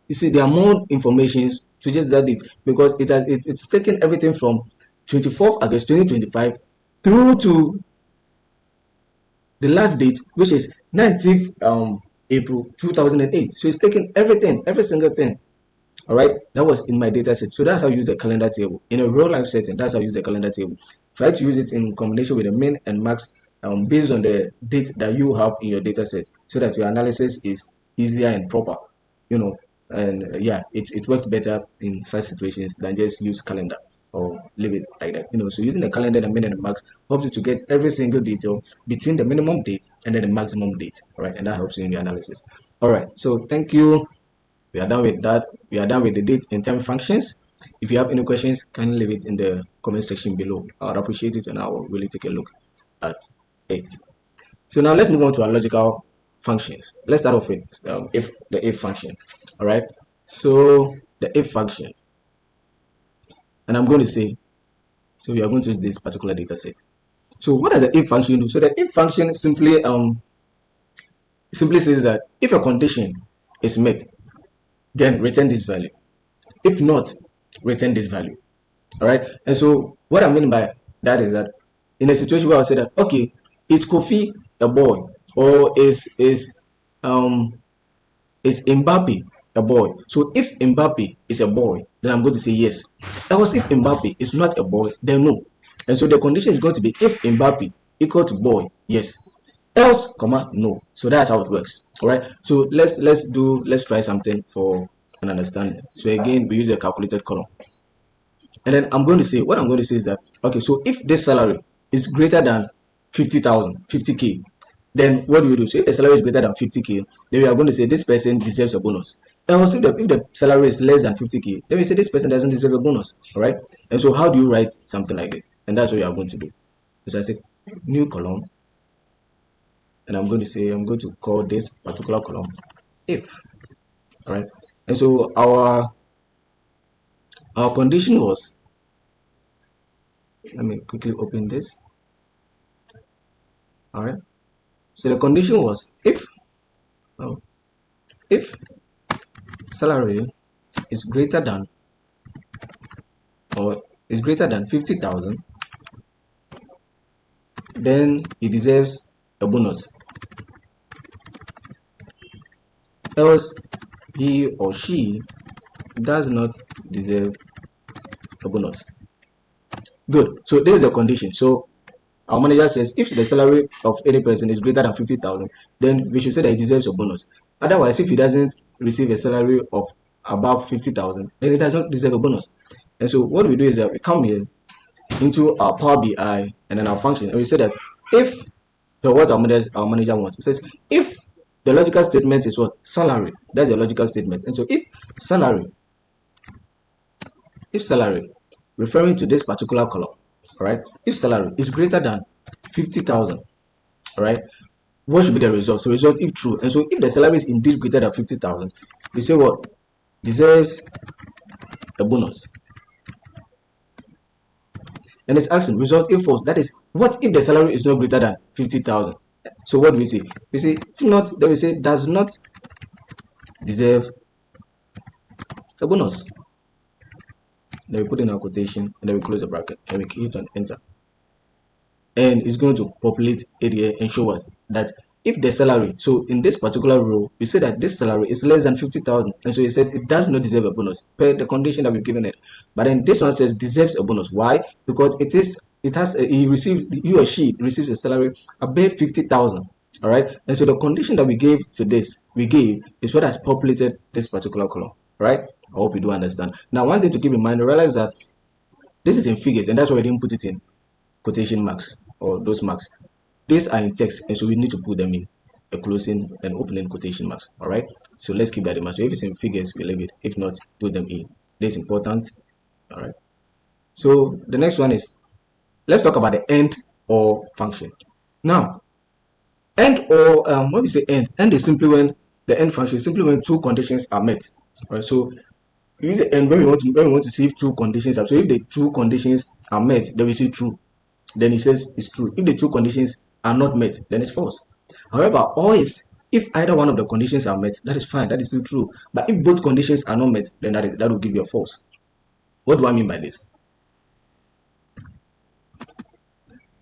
you see, there are more information to just that date because it's taken everything from 24th August 2025 through to the last date, which is 19th April 2008. So it's taking everything, every single thing. All right, that was in my data set. So that's how I use the calendar table in a real life setting. That's how I use the calendar table. Try to use it in combination with the min and max based on the date that you have in your data set, so that your analysis is easier and proper. You know, and yeah, it works better in such situations than just use calendar or leave it like that. You know, so using the calendar, the min and the max helps you to get every single detail between the minimum date and then the maximum date. All right, and that helps you in your analysis. All right, so thank you. We are done with that. We are done with the date and time functions. If you have any questions, kindly leave it in the comment section below. I would appreciate it and I will really take a look at it. So now let's move on to our logical functions. Let's start off with if function. All right. So the if function, and I'm going to say, so we are going to use this particular data set. So what does the if function do? So the if function simply says that if a condition is met, then return this value. If not, return this value. All right. And so what I mean by that is that in a situation where I say that okay, is Kofi a boy or is Mbappe a boy? So if Mbappe is a boy, then I'm going to say yes. Else if Mbappe is not a boy, then no. And so the condition is going to be if Mbappe equal to boy, yes. Else, comma, no. So that's how it works. All right. So let's try something for an understanding. So again, we use a calculated column. And then I'm going to say, what I'm going to say is that, okay, so if this salary is greater than 50,000, 50K, then what do you do? So if the salary is greater than 50K, then we are going to say this person deserves a bonus. And also if the salary is less than 50K, then we say this person doesn't deserve a bonus. All right. And so how do you write something like this? And that's what you are going to do. So I say new column. And I'm going to call this particular column if. All right. And so our condition was, let me quickly open this. All right. So the condition was if salary is greater than 50,000, then he deserves a bonus. Else he or she does not deserve a bonus. Good. So this is the condition. So our manager says if the salary of any person is greater than 50,000, then we should say that he deserves a bonus. Otherwise, if he doesn't receive a salary of above 50,000, then he does not deserve a bonus. And so what we do is that we come here into our Power BI and then our function, and we say that if what our manager wants, it says if the logical statement is what? Salary. That's the logical statement. And so if salary referring to this particular column, all right, if salary is greater than 50,000, all right, what should be the result? So result if true. And so if the salary is indeed greater than 50,000, we say what? Deserves a bonus. And it's asking result if false. That is, what if the salary is not greater than 50,000? So what do we say? We say if not, then we say does not deserve a bonus. Then we put in our quotation and then we close the bracket and we hit on enter. and it's going to populate it here and show us that if the salary, so in this particular row, we say that this salary is less than 50,000, and so it says it does not deserve a bonus per the condition that we've given it. But then this one says deserves a bonus. Why? Because he or she receives a salary above 50,000. All right, and so the condition that we gave to this, is what has populated this particular column. Right? I hope you do understand. Now, one thing to keep in mind, realize that this is in figures, and that's why we didn't put it in quotation marks or those marks. These are in text, and so we need to put them in a closing and opening quotation marks. All right, so let's keep that in mind. So if it's in figures, we leave it. If not, put them in. This is important. All right, so the next one is, let's talk about the end or function. Now, end or when we say end is simply when the end function is simply when two conditions are met. All right, so we use the end when we want to see if two conditions are. So if the two conditions are met, then we see true. Then it says it's true. If the two conditions are not met, then it's false. However, or is if either one of the conditions are met, that is fine, that is still true. But if both conditions are not met, then that will give you a false. What do I mean by this?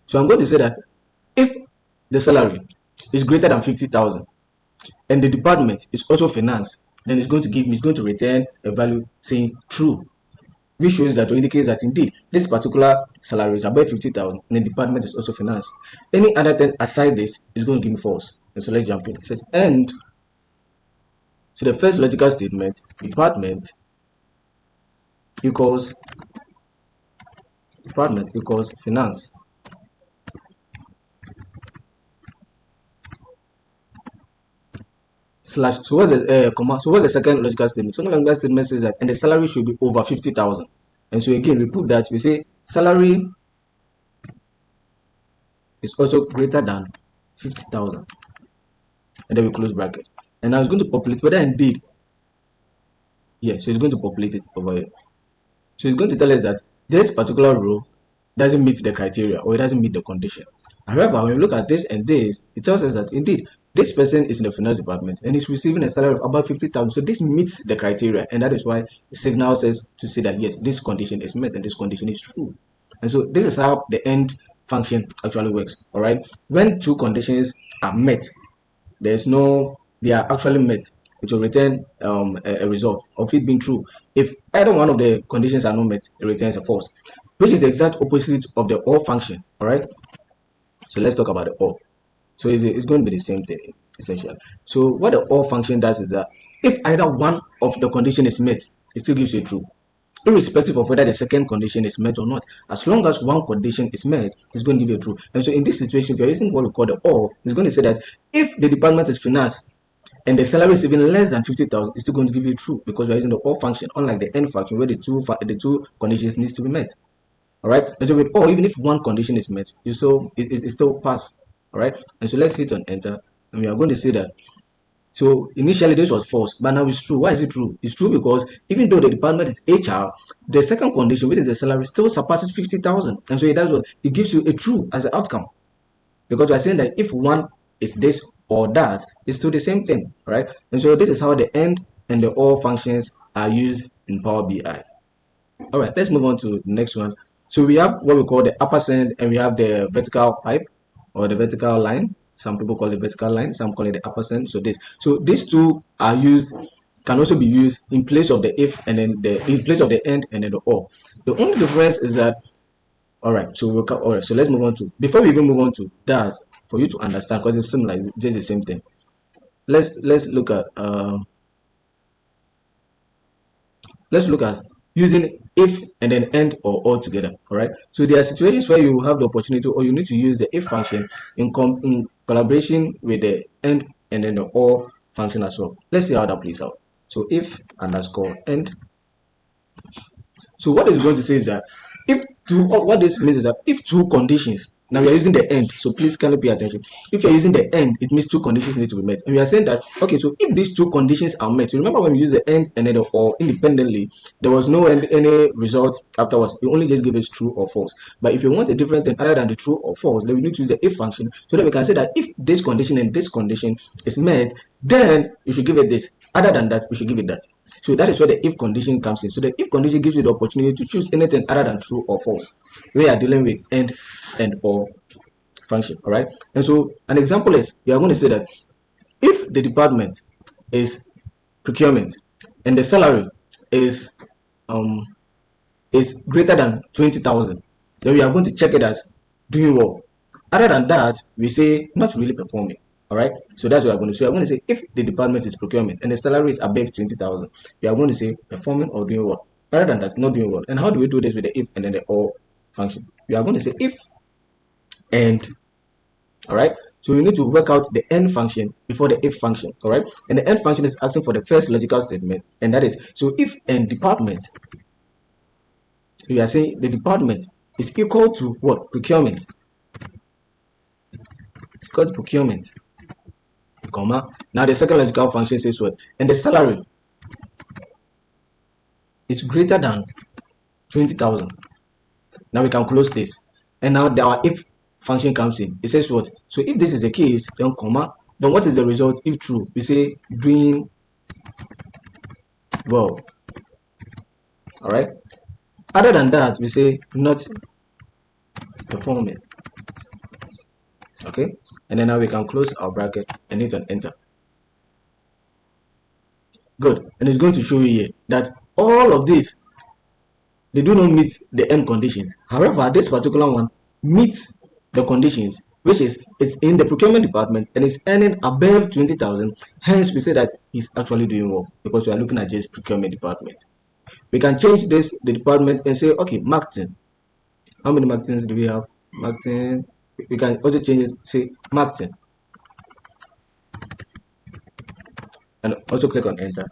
So I'm going to say that if the salary is greater than 50,000 and the department is also finance, then it's going to return a value saying true, which shows that or indicates that indeed this particular salary is above 50,000 and the department is also finance. Any other thing aside this is going to give me false. And so let's jump in. It says and. So the first logical statement, department equals finance. Slash. So what's the comma? So what's the second logical statement? Second logical statement says that and the salary should be over 50,000. And so again we put that, we say salary is also greater than 50,000, and then we close bracket. And now it's going to populate whether indeed, yeah, so it's going to populate it over here. So it's going to tell us that this particular row doesn't meet the criteria or it doesn't meet the condition. However, when we look at this and this, it tells us that indeed this person is in the finance department and is receiving a salary of about 50,000. So this meets the criteria, and that is why the signal says to say that yes, this condition is met and this condition is true. And so this is how the end function actually works. All right, when two conditions are met, they are actually met, it will return a result of it being true. If either one of the conditions are not met, it returns a false, which is the exact opposite of the or function. All right, so let's talk about the or. So it's going to be the same thing essentially. So what the or function does is that if either one of the condition is met, it still gives you a true, irrespective of whether the second condition is met or not. As long as one condition is met, it's going to give you a true. And so in this situation, if you're using what we call the or, it's going to say that if the department is finance and the salary is even less than 50,000, it's still going to give you true because we're using the or function, unlike the end function where the two conditions needs to be met. All right, and so with or, even if one condition is met, it still pass. All right, and so let's hit on enter, and we are going to see that. So initially this was false, but now it's true. Why is it true? It's true because even though the department is HR, the second condition, which is the salary, still surpasses 50,000, and so it gives you a true as an outcome, because we are saying that if one is this or that, it's still the same thing, right? And so this is how the end and the or functions are used in Power BI. All right, let's move on to the next one. So we have what we call the ampersand, and we have the vertical pipe or the vertical line. Some people call it vertical line, some call it the ampersand. So these two are used, can also be used in place of the if and then in place of the end and then the or. The only difference is that, all right, so let's move on to, before we even move on to that, for you to understand, because it's similar, it's just the same thing. Let's look at using if and then end or all together. All right, so there are situations where you have the opportunity or you need to use the if function in collaboration with the end and then the or function as well. Let's see how that plays out. So if underscore end. So what it's going to say is that what this means is that if two conditions, now we are using the end, so please kindly pay attention. If you're using the end, it means two conditions need to be met, and we are saying that okay, so if these two conditions are met, remember when we use the end and then the or independently, there was no any result afterwards. We only just give it true or false. But if you want a different thing other than the true or false, then we need to use the if function so that we can say that if this condition and this condition is met, then you should give it this. Other than that, we should give it that. So that is where the if condition comes in. So the if condition gives you the opportunity to choose anything other than true or false. We are dealing with end and or. function. All right. And so an example is, you are going to say that if the department is procurement and the salary is um greater than 20,000, then we are going to check it as doing well. Other than that, we say not really performing. All right. So that's what we are going to say. We are going to say if the department is procurement and the salary is above 20,000, we are going to say performing or doing well. Other than that, not doing well. And how do we do this with the if and then the or function? We are going to say if and, all right. So we need to work out the end function before the if function. All right. And the end function is asking for the first logical statement, and that is, so if and department, we are saying the department is equal to what? Procurement. It's called procurement, comma. Now the second logical function says what? And the salary is greater than 20,000. Now we can close this. And now our if function comes in. It says what? So if this is the case, then comma, then what is the result if true? We say doing well. All right. Other than that, we say not performing. Okay. And then now we can close our bracket and hit on enter. Good. And it's going to show you here that all of this, they do not meet the end conditions. However, this particular one meets the conditions, which is it's in the procurement department and it's earning above 20,000. Hence, we say that he's actually doing well because we are looking at just procurement department. We can change this the department and say, okay, marketing. How many marketings do we have? Marketing. We can also change it, say marketing, and also click on enter.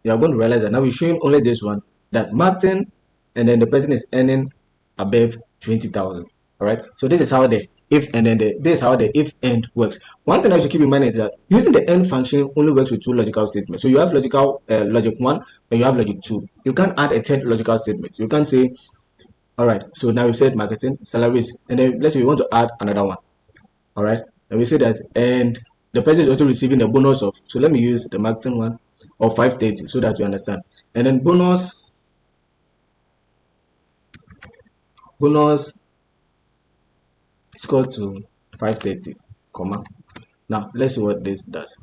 You are going to realize that now we're showing only this one, that marketing, and then the person is earning above 20,000. All right. So this is how the if and then this is how the if and works. One thing I should keep in mind is that using the end function only works with two logical statements. So you have logic 1 and you have logic 2. You can't add a third logical statement. You can't say, all right, so now we said marketing, salaries, and then let's say we want to add another one. All right, and we say that, and the person is also receiving the bonus of, so let me use the marketing one of 530 so that you understand. And then bonus is equal to 530, comma. Now let's see what this does.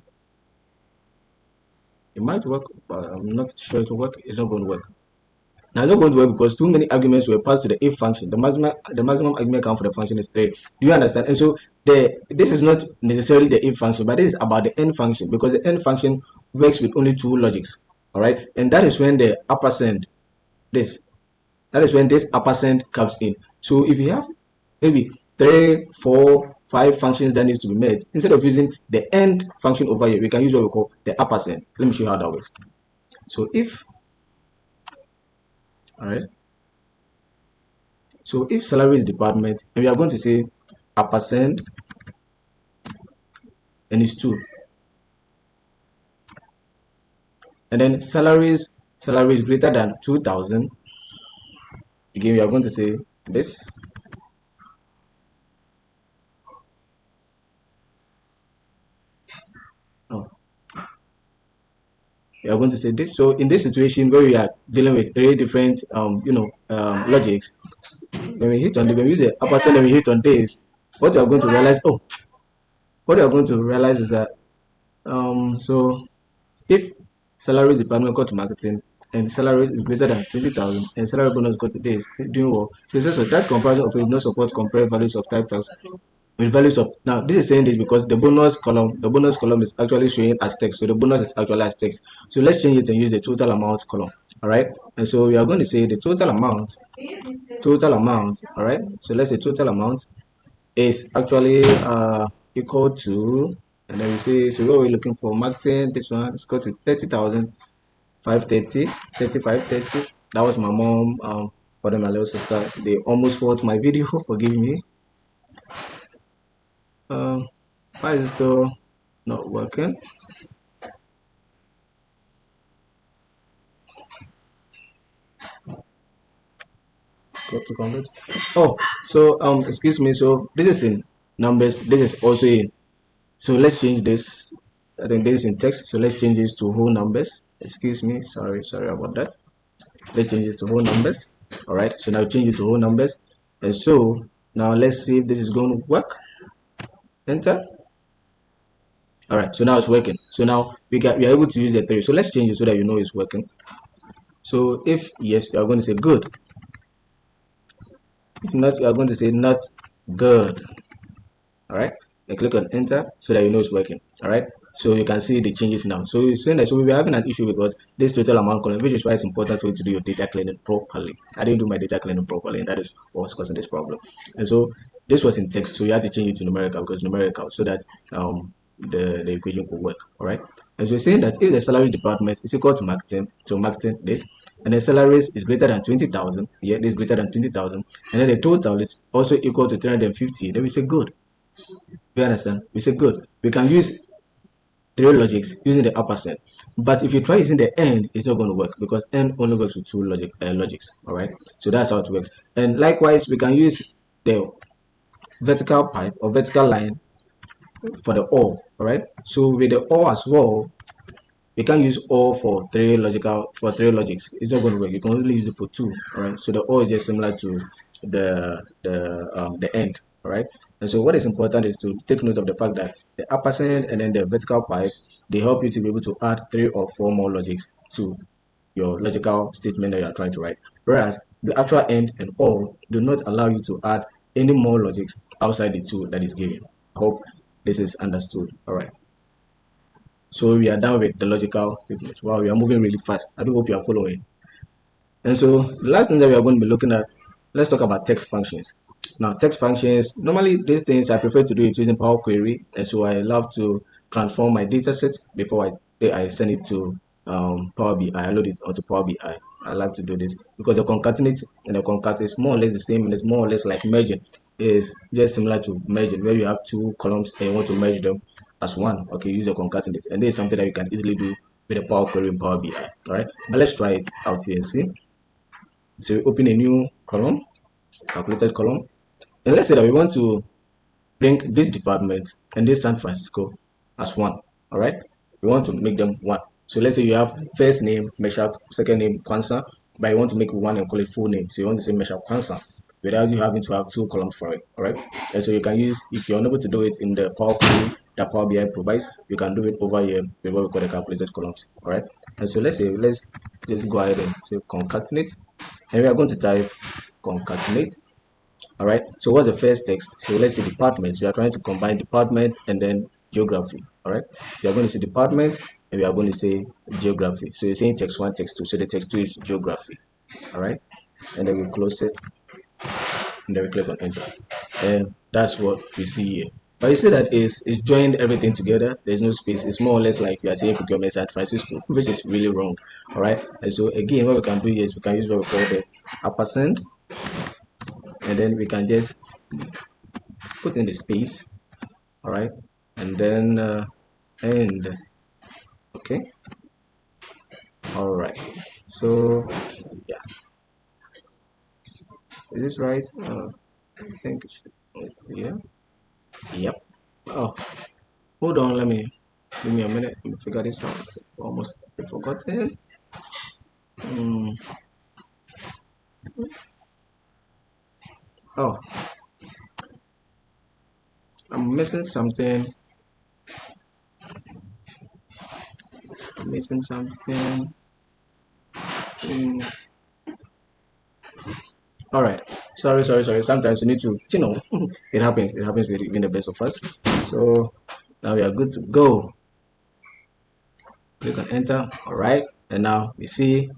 It might work, but I'm not sure it will work. It's not going to work. Now it's not going to work because too many arguments were passed to the if function. The maximum argument count for the function is 3. Do you understand? And so this is not necessarily the if function, but this is about the end function, because the end function works with only two logics. All right, and that is when the ampersand comes in. So if you have maybe 3, 4, 5 functions that needs to be met, instead of using the end function over here, we can use what we call the ampersand. Let me show you how that works. So if, all right, so if salary is department, and we are going to say ampersand and it's 2, and then salary is greater than 2,000. Again, we are going to say this. We are going to say this. So in this situation where we are dealing with 3 different logics, when we use the ampersand and we hit on this, what you are going to realize, is that so if salary is department equal to marketing and salary is greater than 20,000 and salary bonus go to this, doing well. So it says, so that's comparison of no support compare values of type tax with values of, now this is saying this because the bonus column is actually showing as text, so the bonus is actually as text. So let's change it and use the total amount column. All right, and so we are going to say the total amount, all right, so let's say total amount is actually equal to, and then we say, so what we're looking for, marketing, this one is equal to 30,000, 530, 3530. That was my mom, for my little sister. They almost watched my video, forgive me. Why is it still not working? Go to convert. Oh, so excuse me. So this is in numbers. This is also in. So let's change this. I think this is in text. So let's change this to whole numbers. Excuse me. Sorry about that. Let's change this to whole numbers. All right. So now change it to whole numbers. And so now let's see if this is going to work. enter. All right, so now it's working. So now we are able to use the 3. So let's change it so that you know it's working. So if yes, we are going to say good. If not, we are going to say not good. All right, and click on enter so that you know it's working. All right, so you can see the changes now. So it's saying that so we were having an issue with this total amount column, which is why it's important for you to do your data cleaning properly. I didn't do my data cleaning properly, and that is what was causing this problem. And so this was in text, so you have to change it to numerical, because numerical, so that the equation could work. All right, and so we're saying that if the salary department is equal to marketing, so marketing this, and the salaries is greater than 20,000, yeah, this is greater than 20,000, and then the total is also equal to 350, then we say good. You understand? We say good. We can use 3 logics using the ampersand, but if you try using the end, it's not going to work, because end only works with 2 logics. All right, so that's how it works. And likewise, we can use the vertical pipe or vertical line for the or. All right, so with the or as well, you can't use all for 3 logics. It's not going to work. You can only use it for 2. All right, so the or is just similar to the end. All right, and so what is important is to take note of the fact that the ampersand and then the vertical pipe, they help you to be able to add 3 or 4 more logics to your logical statement that you are trying to write, whereas the actual end and or do not allow you to add any more logics outside the 2 that is given. I hope this is understood. All right, so we are done with the logical statements. Wow, we are moving really fast. I do hope you are following. And so the last thing that we are going to be looking at, let's talk about text functions. Now, text functions, normally these things I prefer to do it using Power Query, and so I love to transform my data set before I send it to Power BI. I load it onto Power BI. I love to do this because the concatenate and the concat is more or less the same, and it's more or less like merging. It's just similar to merging, where you have 2 columns and you want to merge them as one. Okay, use a concatenate, and this is something that you can easily do with a Power Query in Power BI. All right, but let's try it out here and see. So we open a new column, calculated column, and let's say that we want to bring this department and this San Francisco as one. All right, we want to make them one. So let's say you have first name Meshach, second name Kwanzaa, but you want to make one and call it full name. So you want to say Meshach Kwanzaa without you having to have 2 columns for it. All right, and so you can use, if you're unable to do it in the Power Query that Power BI provides, you can do it over here with what we call the calculated columns. All right, and so let's just go ahead and say concatenate, and we are going to type concatenate. All right, so what's the first text? So let's say department. So you are trying to combine department and then geography. All right, we are going to say department and we are going to say geography. So you're saying text 1, text 2. So the text 2 is geography. All right, and then we close it and then we click on enter, and that's what we see here. But you see that it's joined everything together. There's no space. It's more or less like we are saying procurement San Francisco, which is really wrong. All right, and so again, what we can do is we can use what we call the ampersand, and then we can just put in the space. All right, and then end. Okay, all right, so yeah, is this right? I think it's here. Yep. Oh, hold on, give me a minute, let me figure this out. Almost forgotten. mm. Oh, I'm missing something. Mm. All right, sorry, sometimes you need to, it happens with even the best of us. So now we are good to go. Click on enter. All right, and now we see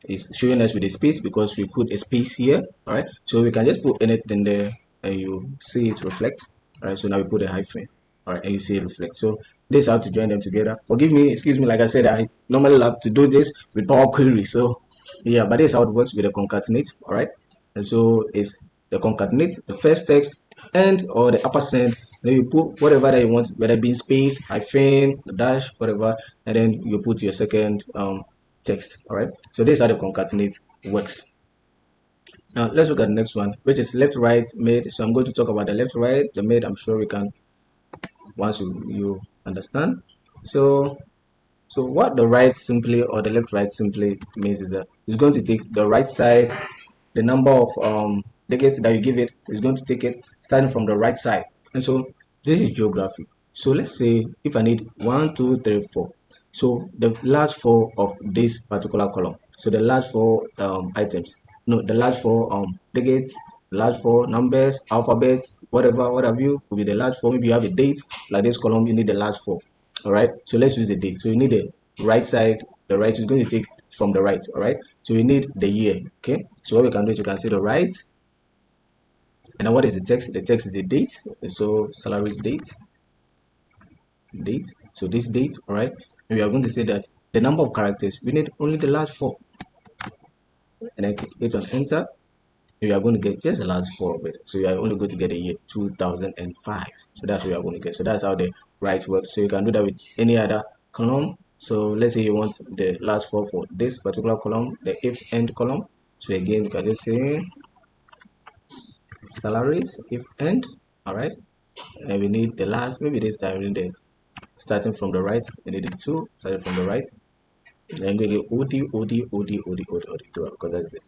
it's showing us with a space because we put a space here. All right, so we can just put anything there and you see it reflect. All right, so now we put a hyphen. All right, and you see it reflect. So this is how to join them together. Forgive me, excuse me, like I said, I normally love to do this with Power Query. So yeah, but this is how it works with the concatenate. All right, and so it's the concatenate, the first text, and or the ampersand. Then you put whatever that you want, whether it be space, hyphen, dash, whatever, and then you put your second text. All right, so this is how the concatenate works. Now let's look at the next one, which is left, right, mid. So I'm going to talk about the left, right, the mid. I'm sure we can, once you understand. So what the right simply or the left right simply means is that it's going to take the right side, the number of decades that you give it is going to take it starting from the right side. And so This is geography. So let's say if I need 1, 2, 3, 4. So the last four of this particular column. So the last four items. No, the last four digits, the last four numbers, alphabets, whatever, what have you, will be the last four. Maybe you have a date, like this column, you need the last four. All right. So let's use the date. So you need the right side. The right is going to take from the right. All right. So you need the year. Okay. So what we can do is you can say the right. And then what is the text? The text is the date. So salaries date. So this date, all right, and we are going to say that the number of characters, we need only the last four, and then hit on enter. We are going to get just the last four of it. So you are only going to get the year 2005. So that's what you are going to get. So that's how the right works. So you can do that with any other column. So let's say you want the last four for this particular column, the if end column. So again, you can just say salaries if end, all right, and we need the last, maybe this time we need the starting from the right, we need the two starting from the right. Then we get OD, because that's it.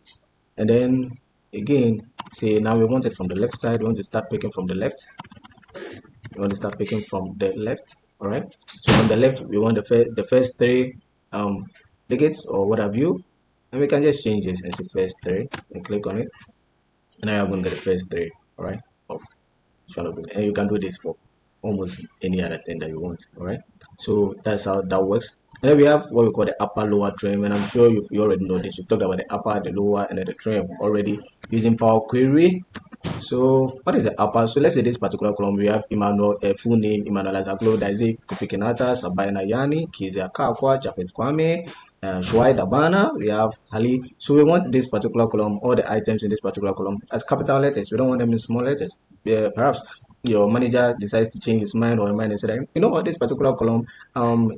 And then again, say now we want it from the left side. We want to start picking from the left. We want to start picking from the left. All right. So from the left, we want the first three digits or what have you, and we can just change this and say first three and click on it. And now I'm going to get the first three. All right. Of and you can do this for almost any other thing that you want. All right, so that's how that works. And then we have what we call the upper lower trim, and I'm sure you already know this. We've talked about the upper, the lower, and then the trim already using Power Query. So what is the upper? So let's say this particular column we have Emmanuel, full name Emmanuel Azaglo, Daisy Kofi Kenata, Sabina Yani, Kizia Kakwa, Jafet Kwame, Shuai Dabana, we have Ali. So we want this particular column, all the items in this particular column as capital letters. We don't want them in small letters. Perhaps your manager decides to change his mind or mind and say that, you know what, this particular column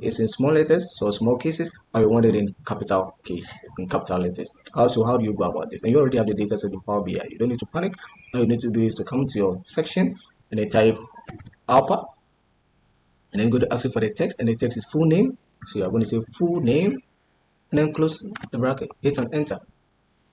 is in small letters, so small cases, but we want it in capital case, in capital letters. Also, how do you go about this? And you already have the data set in Power BI. You don't need to panic. All you need to do is to come to your section and then type upper, and then go to ask for the text, and the text is full name. So you are going to say full name, and then close the bracket, hit on enter.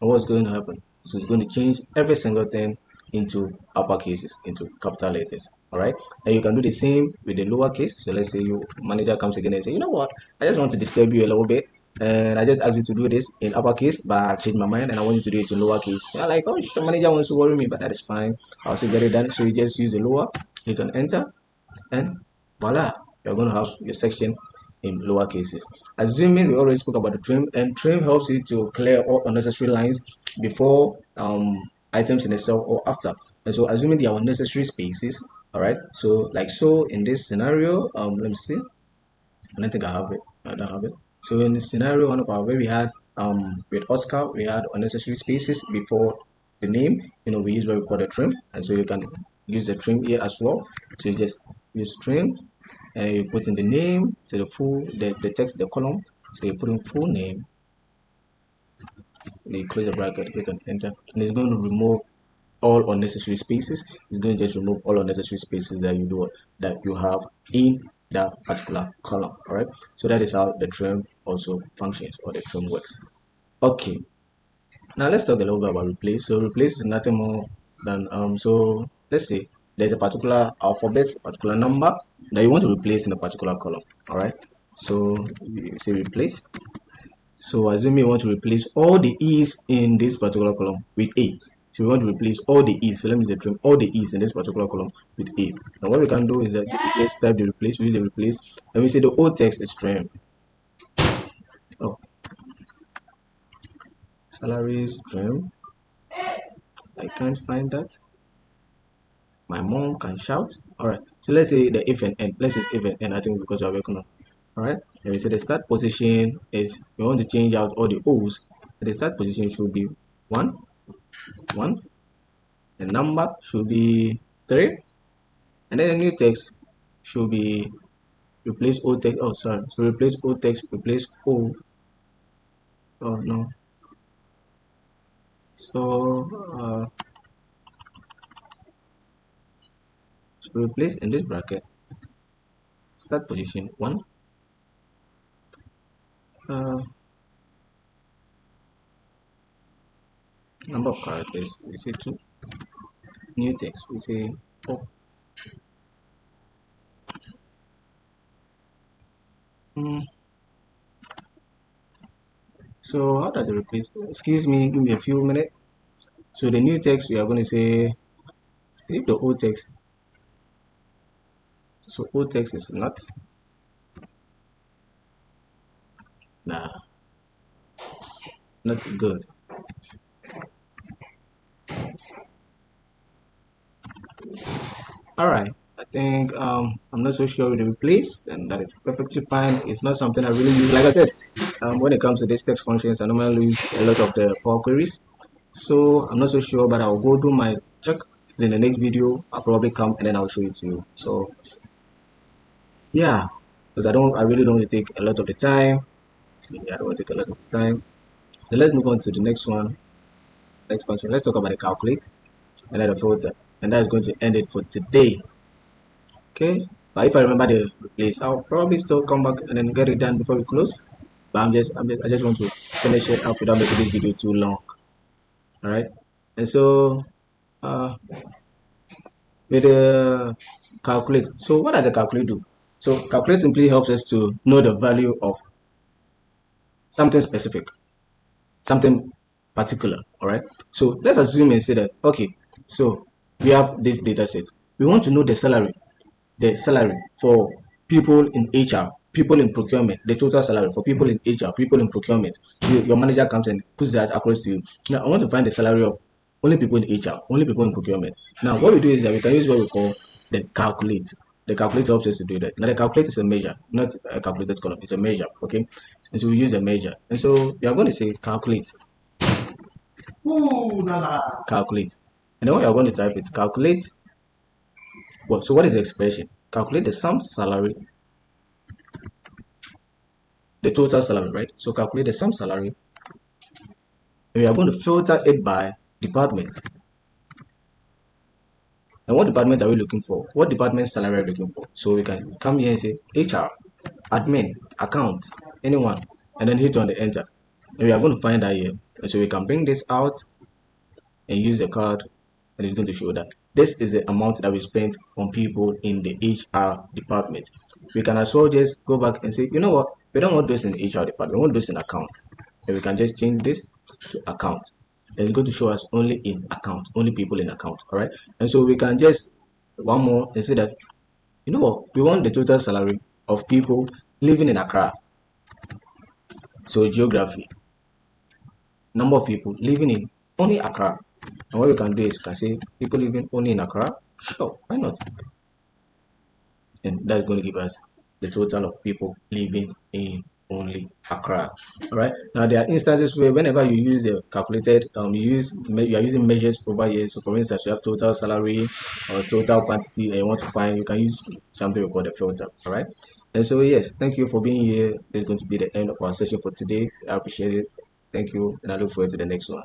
And what's going to happen? So it's going to change every single thing into upper cases, into capital letters. All right. And you can do the same with the lower case. So let's say your manager comes again and say, you know what, I just want to disturb you a little bit. And I just asked you to do this in uppercase, but I changed my mind and I want you to do it in lowercase. You're like, oh, the manager wants to worry me, but that is fine. I'll still get it done. So you just use the lower, hit on enter, and voila, you're going to have your section in lower cases. Assuming we already spoke about the trim, and trim helps you to clear all unnecessary lines before items in a cell or after. And so assuming there are unnecessary spaces, all right, so like so in this scenario, let me see, I don't think I have it. I don't have it. So in the scenario, one of our where we had with Oscar, we had unnecessary spaces before the name. You know, we use what we call the trim, and so you can use the trim here as well. So you just use trim, and you put in the name, so the text, the column. So you put in full name, you close the bracket, hit on enter, and it's going to remove all unnecessary spaces. It's going to just remove all unnecessary spaces that you have in that particular column. All right, so that is how the trim also functions, or the trim works. Okay, now let's talk a little bit about replace. So replace is nothing more than so let's say there's a particular alphabet, particular number that you want to replace in a particular column. All right, so you say replace. So assume you want to replace all the E's in this particular column with A. So we want to replace all the E's. So let me say trim all the E's in this particular column with A. Now what we can do is that we just type the replace, we use the replace, and we say the old text is trim. Oh, salaries trim. I can't find that. My mom can shout. Alright. So let's say the if and end. Let's use if and end, I think, because we're working on. Alright. And we say the start position is we want to change out all the O's. The start position should be 1, 1. The number should be 3, and then the new text should be replace old text. Oh, sorry. So replace old text, replace O. Oh no. So replace in this bracket start position 1. Number of characters we say 2. New text we say 4. Mm, So how does it replace? Excuse me, give me a few minutes. So the new text we are going to say, if the old text, so old text is not, nah, not good. All right. I think I'm not so sure with the replace, and that is perfectly fine. It's not something I really use. Like I said, when it comes to these text functions, I normally use a lot of the Power Queries. So I'm not so sure, but I'll go do my check. In the next video, I'll probably come and then I'll show it to you. So yeah, because I really don't want to take a lot of the time. Yeah, I don't want to take a lot of the time. So let's move on to the next one, next function. Let's talk about the calculate and then the filter, and that's going to end it for today. Okay, but if I remember the replace, I'll probably still come back and then get it done before we close. But I just want to finish it up without making this video too long. All right, and so uh, with the calculate. So what does the calculate do? So calculate simply helps us to know the value of something specific, something particular. All right. So let's assume and say that okay. So we have this data set. We want to know the salary for people in HR, people in procurement, the total salary for people in HR, people in procurement. Your manager comes and puts that across to you. Now, I want to find the salary of only people in HR, only people in procurement. Now, what we do is that we can use what we call the calculate. The calculator helps us to do that. Now, the calculator is a measure, not a calculated column. It's a measure, okay? And so we use a measure. And so we are going to say calculate. Ooh, la, la. Calculate. And then what you're going to type is calculate. Well, so what is the expression? Calculate the sum salary, the total salary, right? So calculate the sum salary, and we are going to filter it by department. And what department are we looking for? What department salary are we looking for? So we can come here and say HR, admin, account, anyone, and then hit on the enter. And we are going to find that here. And so we can bring this out and use the card, and it's going to show that this is the amount that we spent on people in the HR department. We can as well just go back and say, you know what, we don't want this in the HR department, we want this in account. And we can just change this to account. And it's going to show us only in account, only people in account. All right. And so we can just one more and say that, you know what, we want the total salary of people living in Accra. So geography, number of people living in only Accra. And what we can do is we can say people living only in Accra. Sure, why not? And that's going to give us the total of people living in only Accra. All right. Now there are instances where whenever you use the calculated, you are using measures over here. So for instance, you have total salary or total quantity, and you want to find, you can use something we call the filter. All right. And so yes, thank you for being here. This is going to be the end of our session for today. I appreciate it. Thank you, and I look forward to the next one.